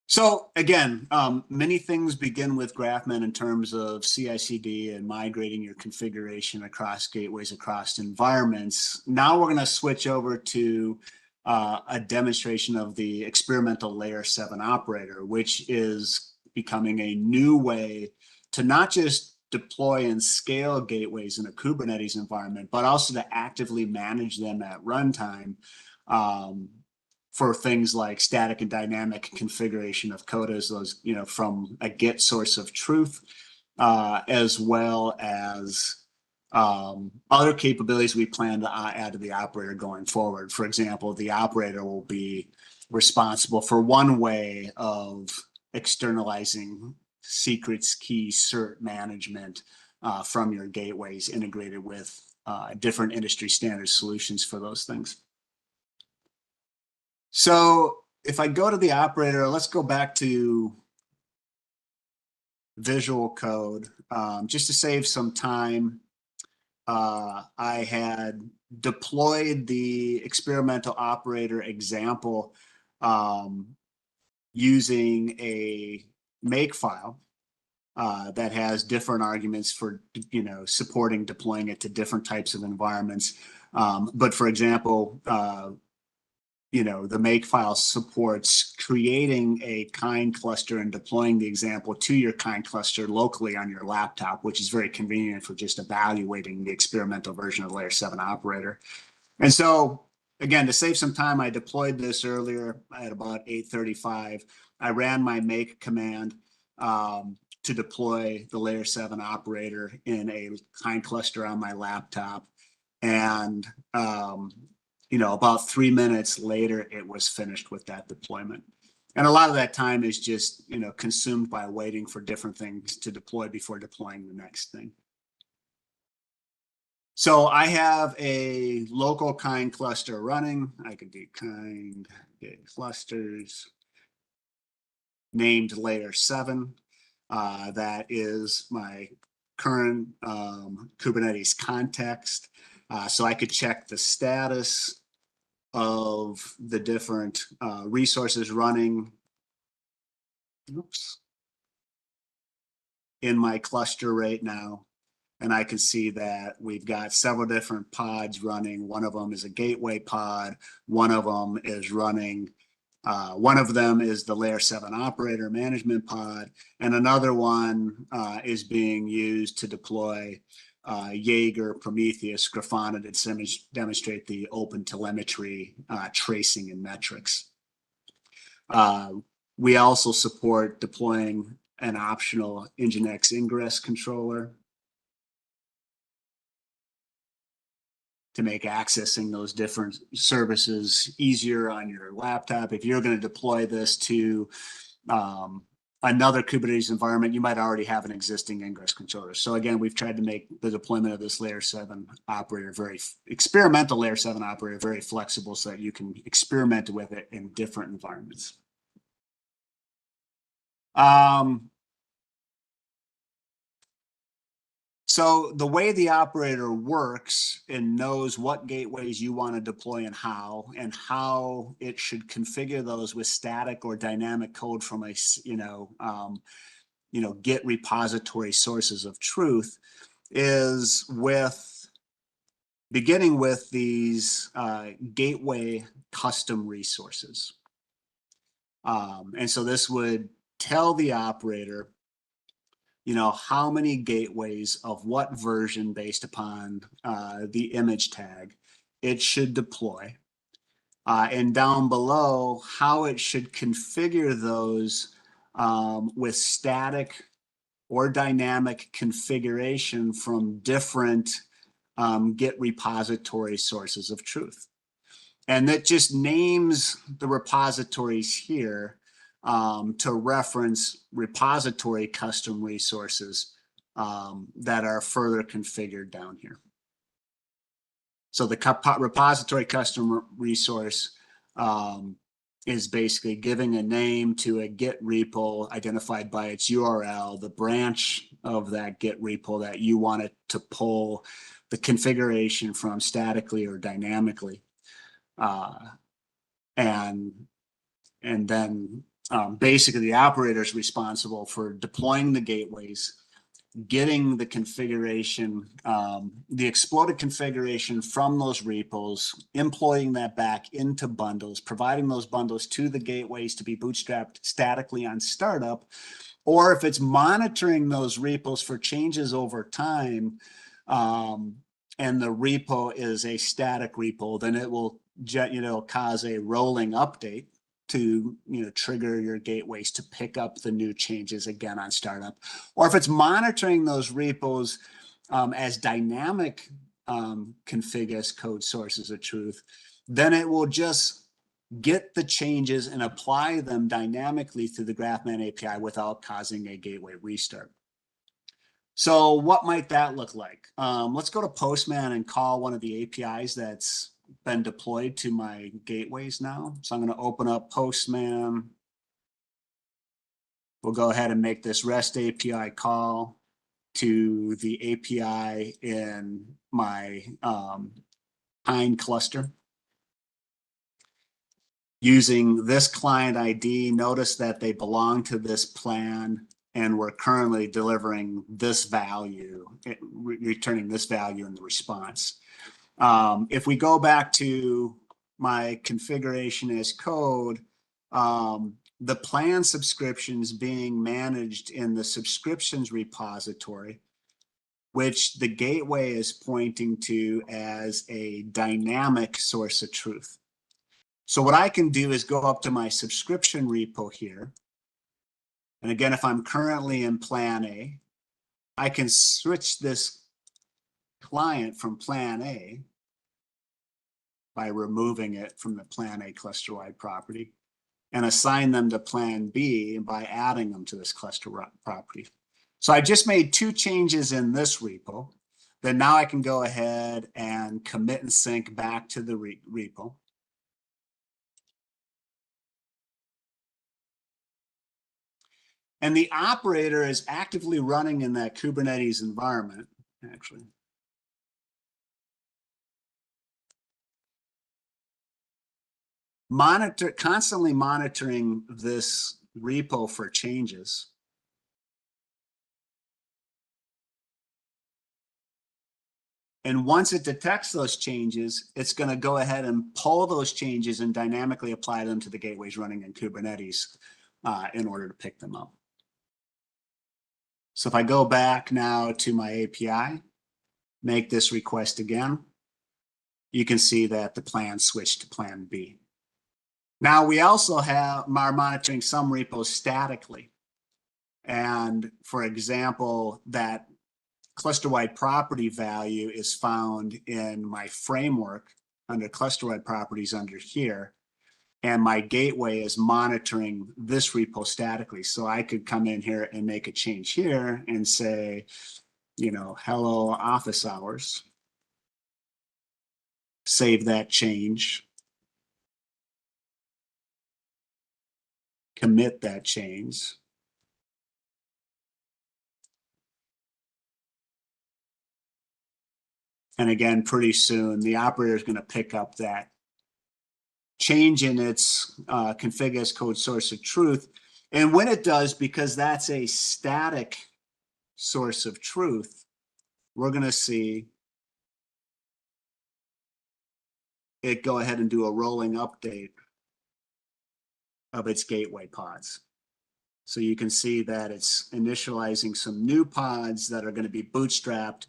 So again, many things begin with GraphMan in terms of CI/CD and migrating your configuration across gateways, across environments. Now we're going to switch over to a demonstration of the experimental Layer 7 operator, which is becoming a new way to not just deploy and scale gateways in a Kubernetes environment, but also to actively manage them at runtime. For things like static and dynamic configuration of codas, those, you know, from a Git source of truth, as well as other capabilities we plan to add to the operator going forward. For example, the operator will be responsible for one way of externalizing secrets, key, cert management from your gateways integrated with different industry standard solutions for those things. So if I go to the operator, let's go back to visual code. Just to save some time, I had deployed the experimental operator example using a makefile that has different arguments for, you know, supporting deploying it to different types of environments. But for example, you know, the makefile supports creating a kind cluster and deploying the example to your kind cluster locally on your laptop, which is very convenient for just evaluating the experimental version of Layer 7 operator. And so, again, to save some time, I deployed this earlier at about 8:35. I ran my make command to deploy the Layer 7 operator in a kind cluster on my laptop. And you know, about 3 minutes later, it was finished with that deployment. And a lot of that time is just, you know, consumed by waiting for different things to deploy before deploying the next thing. So I have a local kind cluster running. I could do kind clusters named Layer 7. That is my current Kubernetes context. So I could check the status of the different resources running in my cluster right now. And I can see that we've got several different pods running. One of them is a gateway pod. One of them is running, one of them is the Layer 7 operator management pod. And another one is being used to deploy Jaeger, Prometheus, Grafana to demonstrate the open telemetry tracing and metrics. We also support deploying an optional Nginx ingress controller to make accessing those different services easier on your laptop. If you're going to deploy this to another Kubernetes environment, you might already have an existing ingress controller. So again, we've tried to make the deployment of this layer 7 operator experimental layer 7 operator very flexible so that you can experiment with it in different environments. So the way the operator works and knows what gateways you want to deploy and how it should configure those with static or dynamic code from a Git repository sources of truth is beginning with these gateway custom resources. And so this would tell the operator, how many gateways of what version based upon the image tag it should deploy. And down below, how it should configure those with static or dynamic configuration from different Git repository sources of truth. And that just names the repositories here to reference repository custom resources that are further configured down here. So the repository custom resource is basically giving a name to a Git repo identified by its URL, the branch of that Git repo that you want it to pull the configuration from statically or dynamically. And then basically the operator is responsible for deploying the gateways, getting the configuration, the exploded configuration from those repos, employing that back into bundles, providing those bundles to the gateways to be bootstrapped statically on startup, or if it's monitoring those repos for changes over time, and the repo is a static repo, then it will cause a rolling update to trigger your gateways to pick up the new changes again on startup. Or if it's monitoring those repos as dynamic config as code sources of truth, then it will just get the changes and apply them dynamically through the Grafman API without causing a gateway restart. So what might that look like? Let's go to Postman and call one of the APIs that's been deployed to my gateways now. So I'm going to open up Postman. We'll go ahead and make this REST API call to the API in my Pine cluster. Using this client ID, notice that they belong to this plan, and we're currently delivering this value, returning this value in the response. If we go back to my configuration as code, the plan subscriptions being managed in the subscriptions repository, which the gateway is pointing to as a dynamic source of truth. So what I can do is go up to my subscription repo here. And again, if I'm currently in plan A, I can switch this client from plan A by removing it from the plan A cluster-wide property and assign them to plan B by adding them to this cluster property. So I just made 2 changes in this repo. Then now I can go ahead and commit and sync back to the repo. And the operator is actively running in that Kubernetes environment, actually. Constantly monitoring this repo for changes. And once it detects those changes, it's going to go ahead and pull those changes and dynamically apply them to the gateways running in Kubernetes in order to pick them up. So if I go back now to my API, make this request again, you can see that the plan switched to plan B. Now we also are monitoring some repos statically. And for example, that cluster-wide property value is found in my framework under cluster-wide properties under here. and my gateway is monitoring this repo statically. So I could come in here and make a change here and say, you know, hello office hours. Save that change. Commit that change. And again, pretty soon, the operator is going to pick up that change in its config as code source of truth. And when it does, because that's a static source of truth, we're going to see it go ahead and do a rolling update of its gateway pods. So you can see that it's initializing some new pods that are going to be bootstrapped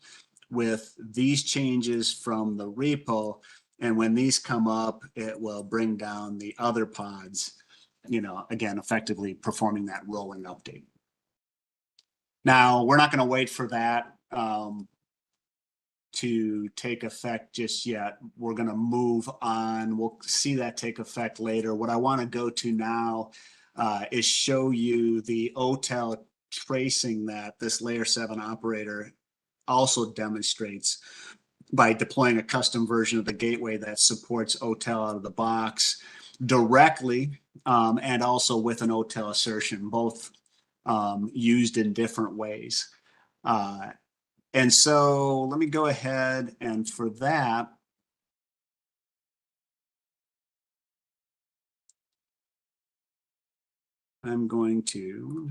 with these changes from the repo. And when these come up, it will bring down the other pods, you know, again, effectively performing that rolling update. Now, we're not going to wait for that to take effect just yet. We're going to move on. We'll see that take effect later. What I want to go to now is show you the OTel tracing that this layer 7 operator also demonstrates by deploying a custom version of the gateway that supports OTel out of the box directly and also with an OTel assertion, both used in different ways. And so let me go ahead, and for that, I'm going to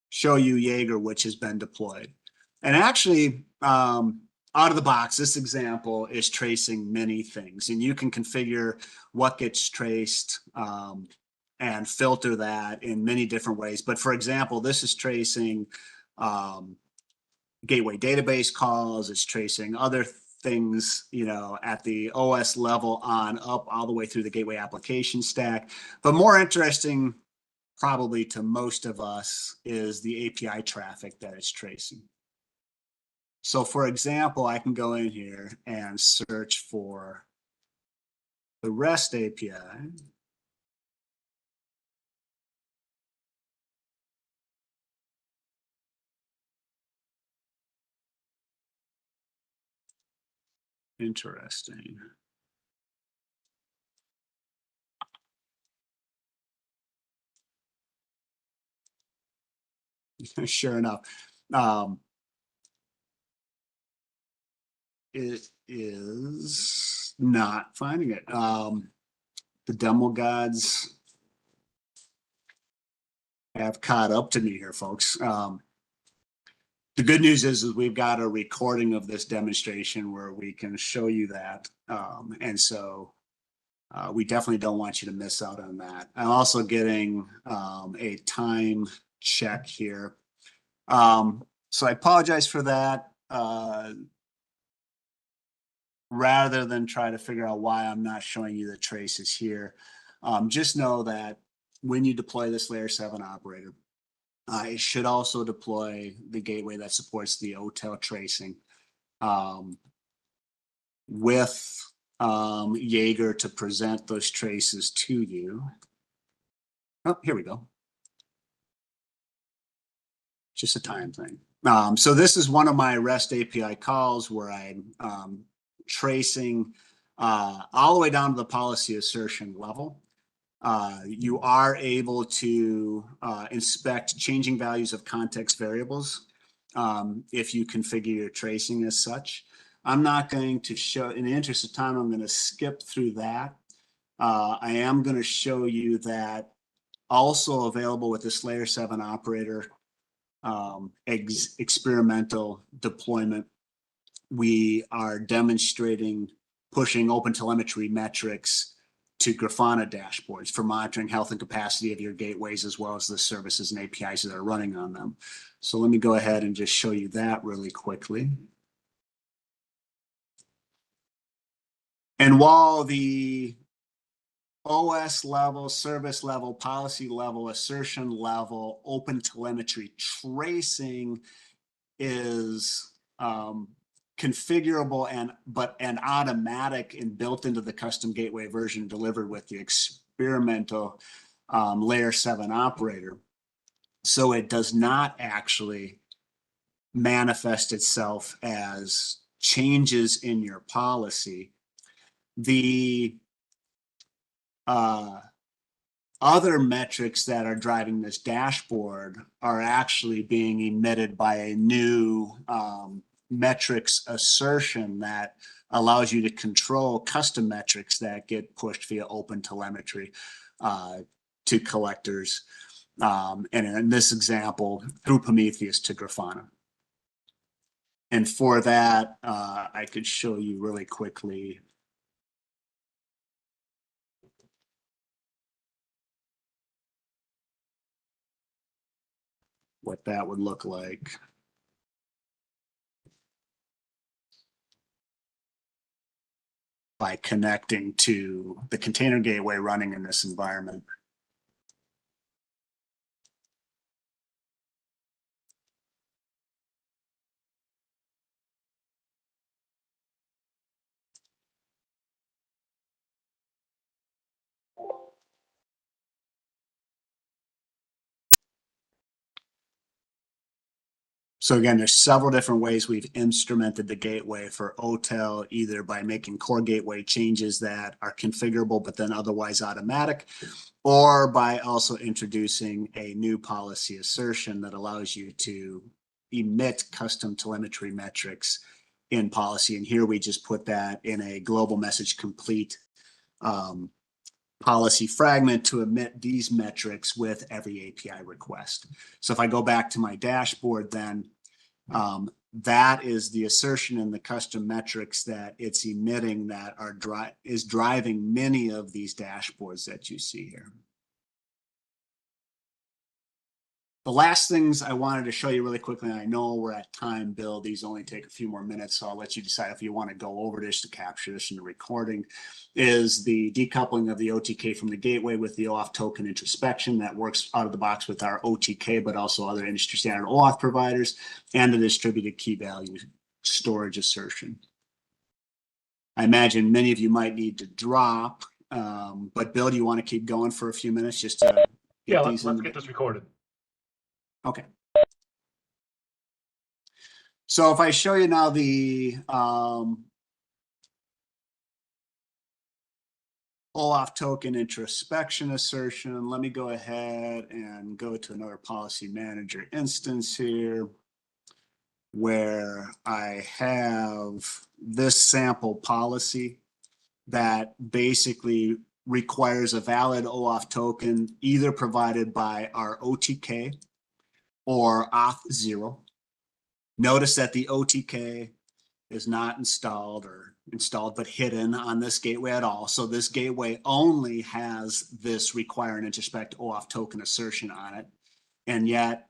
show you Jaeger, which has been deployed. And actually, out of the box, this example is tracing many things, and you can configure what gets traced and filter that in many different ways. But for example, this is tracing gateway database calls, it's tracing other things, you know, at the OS level on up all the way through the gateway application stack. But more interesting probably to most of us is the API traffic that it's tracing. So for example, I can go in here and search for the REST API. Interesting. Sure enough. It is not finding it. The demo gods have caught up to me here, folks. The good news is we've got a recording of this demonstration where we can show you that. And so we definitely don't want you to miss out on that. I'm also getting a time check here. So I apologize for that. Rather than try to figure out why I'm not showing you the traces here, just know that when you deploy this layer 7 operator, it should also deploy the gateway that supports the OTel tracing with Jaeger to present those traces to you. Oh, here we go. Just a time thing. So this is one of my REST API calls where I'm tracing all the way down to the policy assertion level. You are able to inspect changing values of context variables if you configure your tracing as such. I'm not going to show, in the interest of time, I'm going to skip through that. I am going to show you that also available with this layer 7 operator experimental deployment, we are demonstrating pushing OpenTelemetry metrics to Grafana dashboards for monitoring health and capacity of your gateways, as well as the services and APIs that are running on them. So let me go ahead and just show you that really quickly. And while the OS level, service level, policy level, assertion level, OpenTelemetry tracing is configurable and automatic and built into the custom gateway version delivered with the experimental layer 7 operator. So it does not actually manifest itself as changes in your policy. The other metrics that are driving this dashboard are actually being emitted by a new metrics assertion that allows you to control custom metrics that get pushed via open telemetry to collectors. And in this example, through Prometheus to Grafana. And for that, I could show you really quickly what that would look like. By connecting to the container gateway running in this environment. So again, there's several different ways we've instrumented the gateway for OTel, either by making core gateway changes that are configurable, but then otherwise automatic, or by also introducing a new policy assertion that allows you to emit custom telemetry metrics in policy. And here we just put that in a global message complete policy fragment to emit these metrics with every API request. So if I go back to my dashboard, then that is the assertion in the custom metrics that it's emitting that is driving many of these dashboards that you see here. The last things I wanted to show you really quickly, and I know we're at time, Bill, these only take a few more minutes, so I'll let you decide if you want to go over this to capture this in the recording, is the decoupling of the OTK from the gateway with the OAuth token introspection that works out of the box with our OTK, but also other industry standard OAuth providers, and the distributed key value storage assertion. I imagine many of you might need to drop, but Bill, do you want to keep going for a few minutes just to get these let's get this recorded. Okay. So if I show you now the OAuth token introspection assertion, let me go ahead and go to another policy manager instance here where I have this sample policy that basically requires a valid OAuth token either provided by our OTK or Auth0. Notice that the OTK is not installed but hidden on this gateway at all. So this gateway only has this require and introspect OAuth token assertion on it. And yet,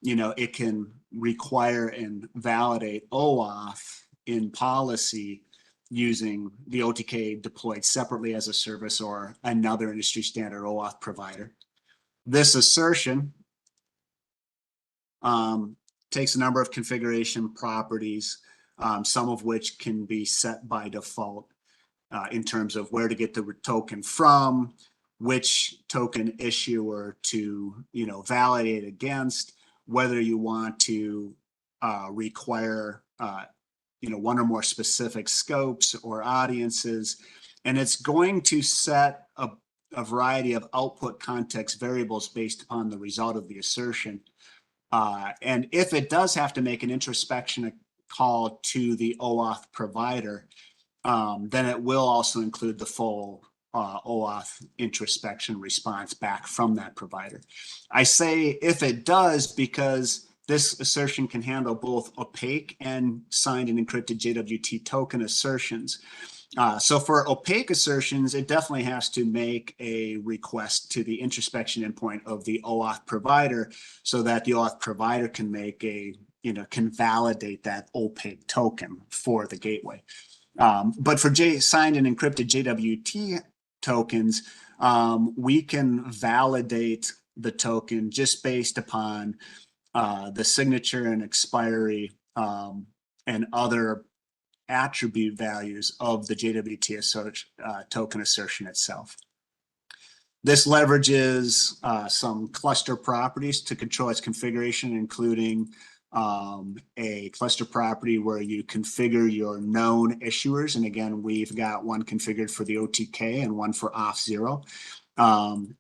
you know, it can require and validate OAuth in policy using the OTK deployed separately as a service or another industry standard OAuth provider. This assertion takes a number of configuration properties, some of which can be set by default in terms of where to get the token from, which token issuer to validate against, whether you want to require one or more specific scopes or audiences, and it's going to set a variety of output context variables based upon the result of the assertion. And if it does have to make an introspection call to the OAuth provider, then it will also include the full OAuth introspection response back from that provider. I say if it does because this assertion can handle both opaque and signed and encrypted JWT token assertions. So for opaque assertions, it definitely has to make a request to the introspection endpoint of the OAuth provider so that the OAuth provider can make can validate that opaque token for the gateway. But for signed and encrypted JWT tokens, we can validate the token just based upon the signature and expiry and other attribute values of the JWT token assertion itself. This leverages some cluster properties to control its configuration, including a cluster property where you configure your known issuers. And again, we've got one configured for the OTK and one for Auth0.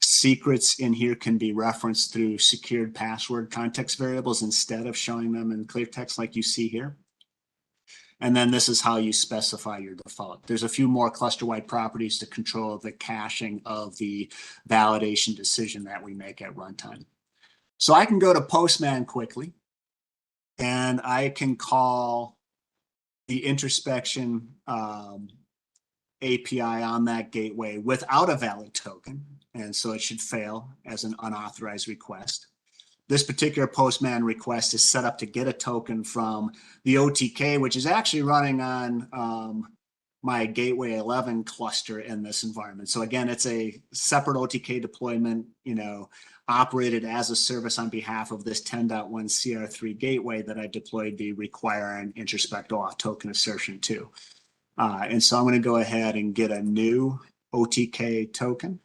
Secrets in here can be referenced through secured password context variables instead of showing them in clear text like you see here. And then this is how you specify your default. There's a few more cluster-wide properties to control the caching of the validation decision that we make at runtime. So I can go to Postman quickly, and I can call the introspection API on that gateway without a valid token. And so it should fail as an unauthorized request. This particular Postman request is set up to get a token from the OTK, which is actually running on my Gateway 11 cluster in this environment. So again, it's a separate OTK deployment, operated as a service on behalf of this 10.1 CR3 gateway that I deployed the require and introspect auth token assertion to. And so I'm going to go ahead and get a new OTK token.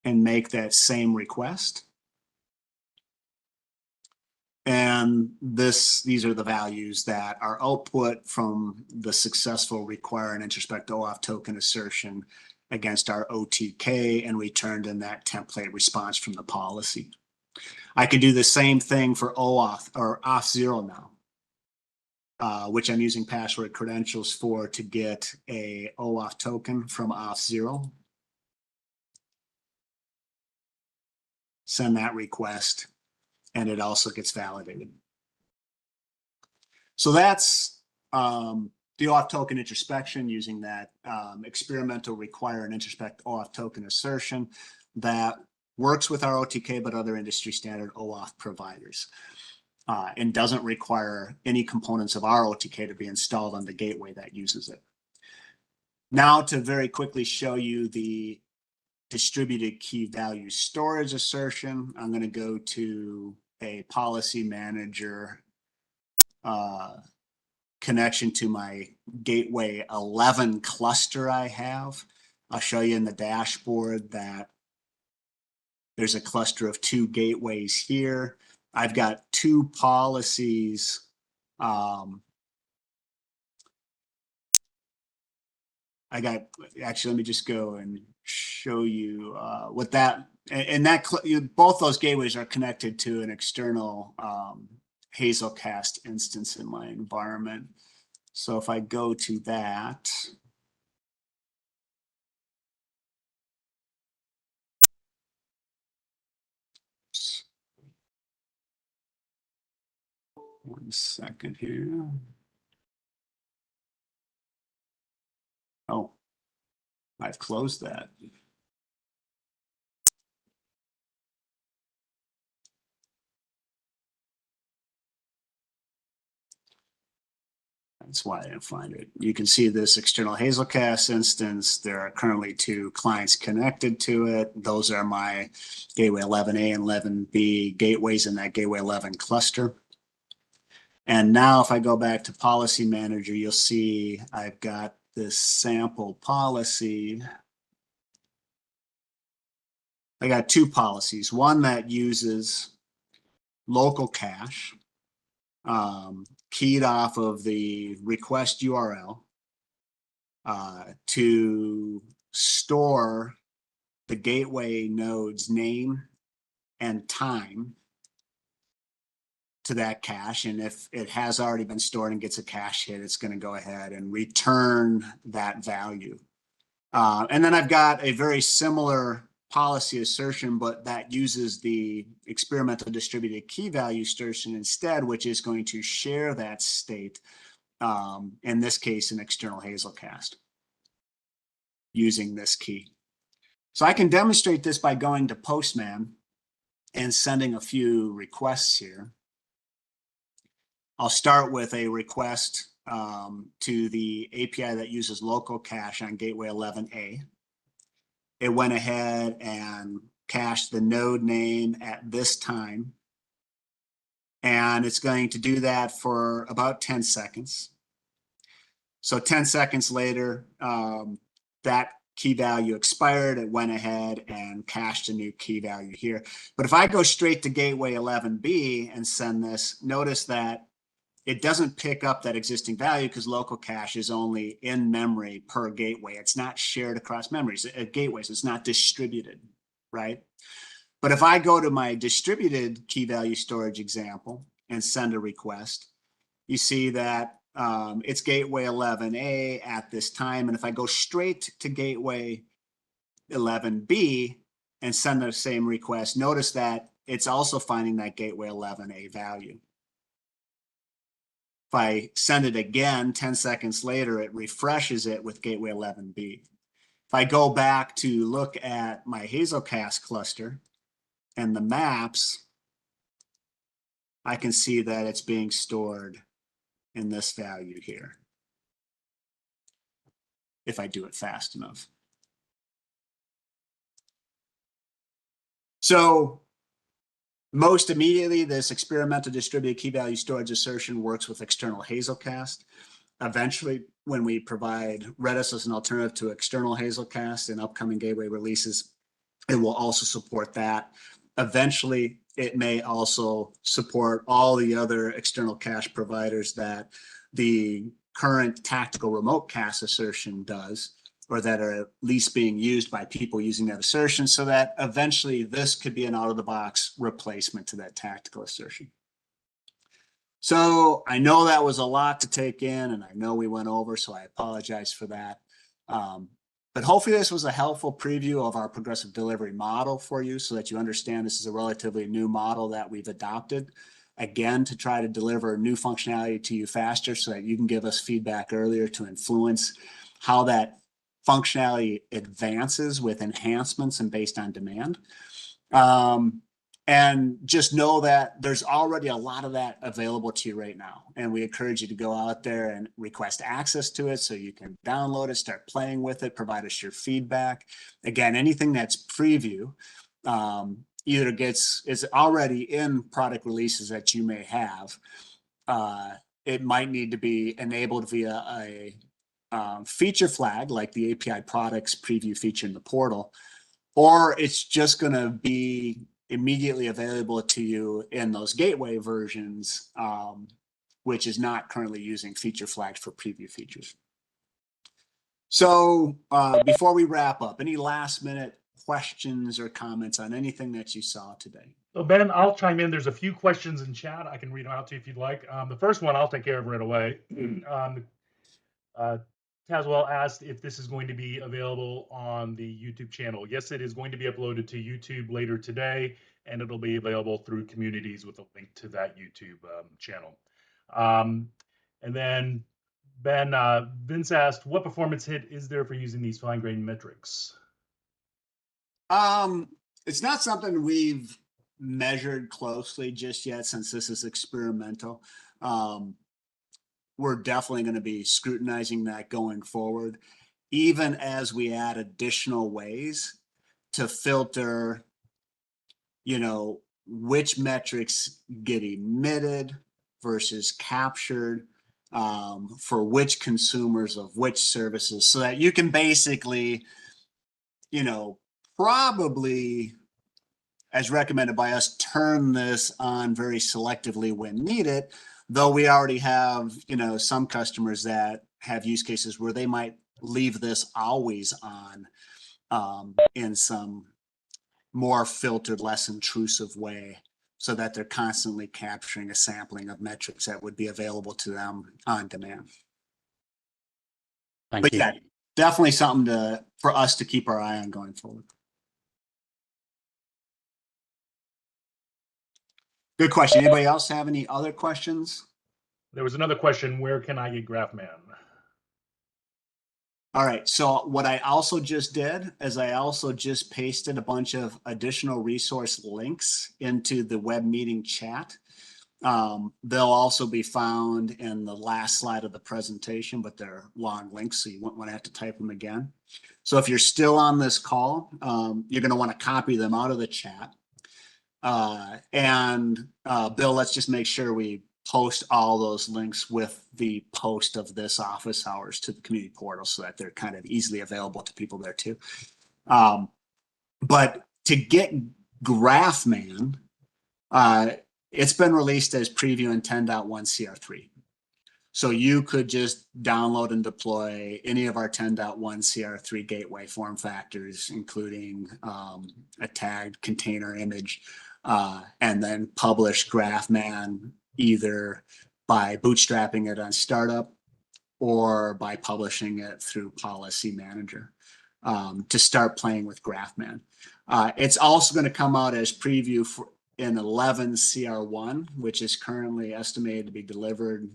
And make that same request. And these are the values that are output from the successful require and introspect OAuth token assertion against our OTK and returned in that template response from the policy. I can do the same thing for OAuth or Auth0 now, which I'm using password credentials for to get a OAuth token from Auth0. Send that request, and it also gets validated. So that's the auth token introspection using that experimental require and introspect auth token assertion that works with our OTK but other industry standard OAuth providers and doesn't require any components of our OTK to be installed on the gateway that uses it. Now to very quickly show you the distributed key value storage assertion, I'm going to go to a policy manager connection to my Gateway 11 cluster I have. I'll show you in the dashboard that there's a cluster of 2 gateways here. I've got 2 policies. Actually, let me just go and show you what that, and that both those gateways are connected to an external Hazelcast instance in my environment. So if I go to that, one second here. Oh, I've closed that. That's why I didn't find it. You can see this external Hazelcast instance. There are currently 2 clients connected to it. Those are my Gateway 11A and 11B gateways in that Gateway 11 cluster. And now if I go back to Policy Manager, you'll see I've got this sample policy. I got 2 policies, one that uses local cache keyed off of the request URL to store the gateway node's name and time to that cache. And if it has already been stored and gets a cache hit, it's going to go ahead and return that value. And then I've got a very similar policy assertion, but that uses the experimental distributed key value assertion instead, which is going to share that state, in this case, an external Hazelcast, using this key. So I can demonstrate this by going to Postman and sending a few requests here. I'll start with a request to the API that uses local cache on Gateway 11A. It went ahead and cache the node name at this time. And it's going to do that for about 10 seconds. So 10 seconds later, that key value expired. It went ahead and cached a new key value here. But if I go straight to gateway 11B and send this, notice that it doesn't pick up that existing value because local cache is only in memory per gateway. It's not shared across memories, gateways. It's not distributed, right? But if I go to my distributed key value storage example and send a request, you see that it's gateway 11A at this time. And if I go straight to gateway 11B and send the same request, notice that it's also finding that gateway 11A value. If I send it again, 10 seconds later, it refreshes it with gateway 11B. If I go back to look at my Hazelcast cluster and the maps, I can see that it's being stored in this value here, if I do it fast enough. So most immediately, this experimental distributed key value storage assertion works with external Hazelcast. Eventually, when we provide Redis as an alternative to external Hazelcast in upcoming gateway releases, it will also support that. Eventually, it may also support all the other external cache providers that the current tactical remote cache assertion does, or that are at least being used by people using that assertion, so that eventually this could be an out-of-the-box replacement to that tactical assertion. So I know that was a lot to take in, and I know we went over, so I apologize for that. But hopefully this was a helpful preview of our progressive delivery model for you so that you understand this is a relatively new model that we've adopted, again, to try to deliver new functionality to you faster so that you can give us feedback earlier to influence how that functionality advances with enhancements and based on demand. And just know that there's already a lot of that available to you right now. And we encourage you to go out there and request access to it so you can download it, start playing with it, provide us your feedback. Again, anything that's preview either is already in product releases that you may have. It might need to be enabled via a feature flag like the API products preview feature in the portal, or it's just going to be immediately available to you in those gateway versions, which is not currently using feature flags for preview features. So before we wrap up, any last minute questions or comments on anything that you saw today? So Ben, I'll chime in. There's a few questions in chat. I can read them out to you if you'd like. The first one I'll take care of right away. Tazwell asked if this is going to be available on the YouTube channel. Yes, it is going to be uploaded to YouTube later today, and it'll be available through communities with a link to that YouTube channel. And then Ben, Vince asked, what performance hit is there for using these fine-grained metrics? It's not something we've measured closely just yet since this is experimental. We're definitely going to be scrutinizing that going forward, even as we add additional ways to filter, which metrics get emitted versus captured for which consumers of which services, so that you can basically, probably, as recommended by us, turn this on very selectively when needed. Though we already have, some customers that have use cases where they might leave this always on in some more filtered, less intrusive way, so that they're constantly capturing a sampling of metrics that would be available to them on demand. Thank you. Yeah, definitely something for us to keep our eye on going forward. Good question. Anybody else have any other questions? There was another question, where can I get GraphMan? All right, so what I also just did is I also just pasted a bunch of additional resource links into the web meeting chat. They'll also be found in the last slide of the presentation, but they're long links, so you won't want to have to type them again. So if you're still on this call, you're going to want to copy them out of the chat. Bill, let's just make sure we post all those links with the post of this office hours to the community portal so that they're kind of easily available to people there too. But to get GraphMan, it's been released as preview in 10.1 CR3. So you could just download and deploy any of our 10.1 CR3 gateway form factors, including a tagged container image, and then publish GraphMan either by bootstrapping it on startup or by publishing it through Policy Manager to start playing with GraphMan. It's also going to come out as preview in 11 CR1, which is currently estimated to be delivered,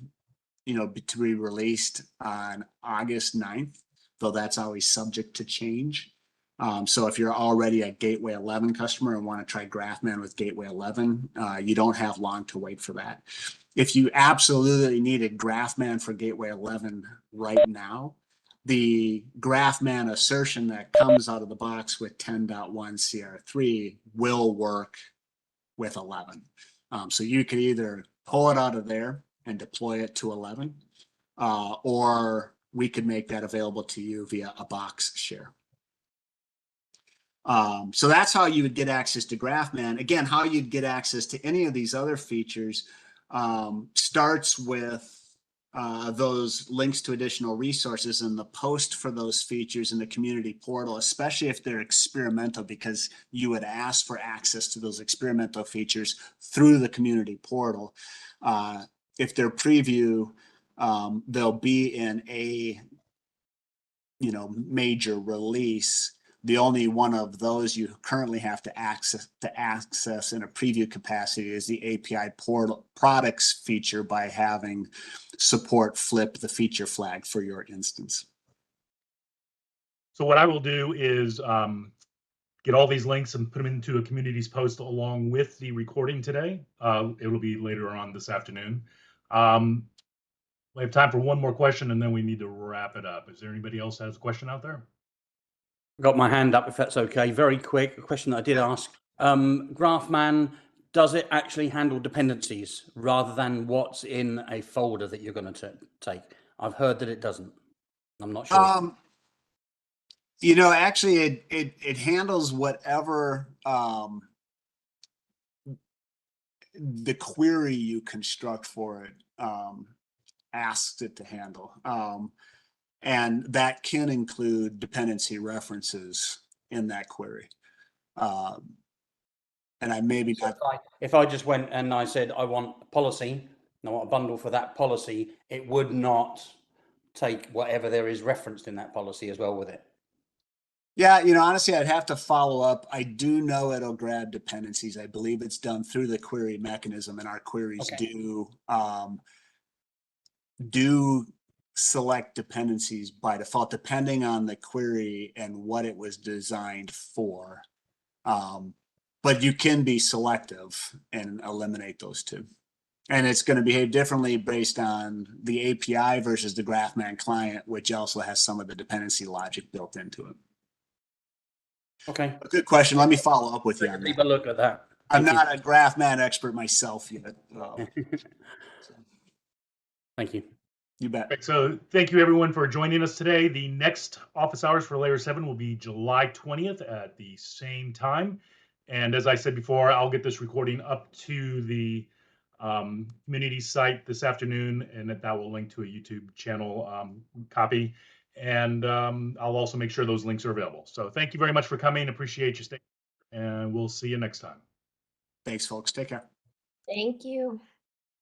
to be released on August 9th, though that's always subject to change. So if you're already a Gateway 11 customer and want to try GraphMan with Gateway 11, you don't have long to wait for that. If you absolutely needed GraphMan for Gateway 11 right now, the GraphMan assertion that comes out of the box with 10.1 CR3 will work with 11. So you could either pull it out of there and deploy it to 11, or we could make that available to you via a box share. So that's how you would get access to GraphMan. Again, how you'd get access to any of these other features starts with those links to additional resources and the post for those features in the community portal, especially if they're experimental, because you would ask for access to those experimental features through the community portal. If they're preview, they'll be in a major release. The only one of those you currently have to access in a preview capacity is the API portal products feature by having support flip the feature flag for your instance. So what I will do is get all these links and put them into a communities post along with the recording today. It will be later on this afternoon. We have time for one more question and then we need to wrap it up. Is there anybody else that has a question out there? Got my hand up if that's okay. Very quick, a question that I did ask. GraphMan, does it actually handle dependencies rather than what's in a folder that you're going to take? I've heard that it doesn't. I'm not sure. Actually it handles whatever the query you construct for it asks it to handle. And that can include dependency references in that query. And I maybe not. If I just went and I said, I want policy, and I want a bundle for that policy, it would not take whatever there is referenced in that policy as well with it. Yeah, honestly, I'd have to follow up. I do know it'll grab dependencies. I believe it's done through the query mechanism, and our queries do select dependencies by default, depending on the query and what it was designed for. But you can be selective and eliminate those two. And it's going to behave differently based on the API versus the GraphMan client, which also has some of the dependency logic built into it. Okay. A good question. Let me follow up with you on that. Keep a look at that. I'm not a GraphMan expert myself yet. Thank you. You bet. Right, so thank you everyone for joining us today. The next office hours for Layer 7 will be July 20th at the same time. And as I said before, I'll get this recording up to the community site this afternoon, and that will link to a YouTube channel copy. And I'll also make sure those links are available. So thank you very much for coming. Appreciate you staying, and we'll see you next time. Thanks, folks. Take care. Thank you.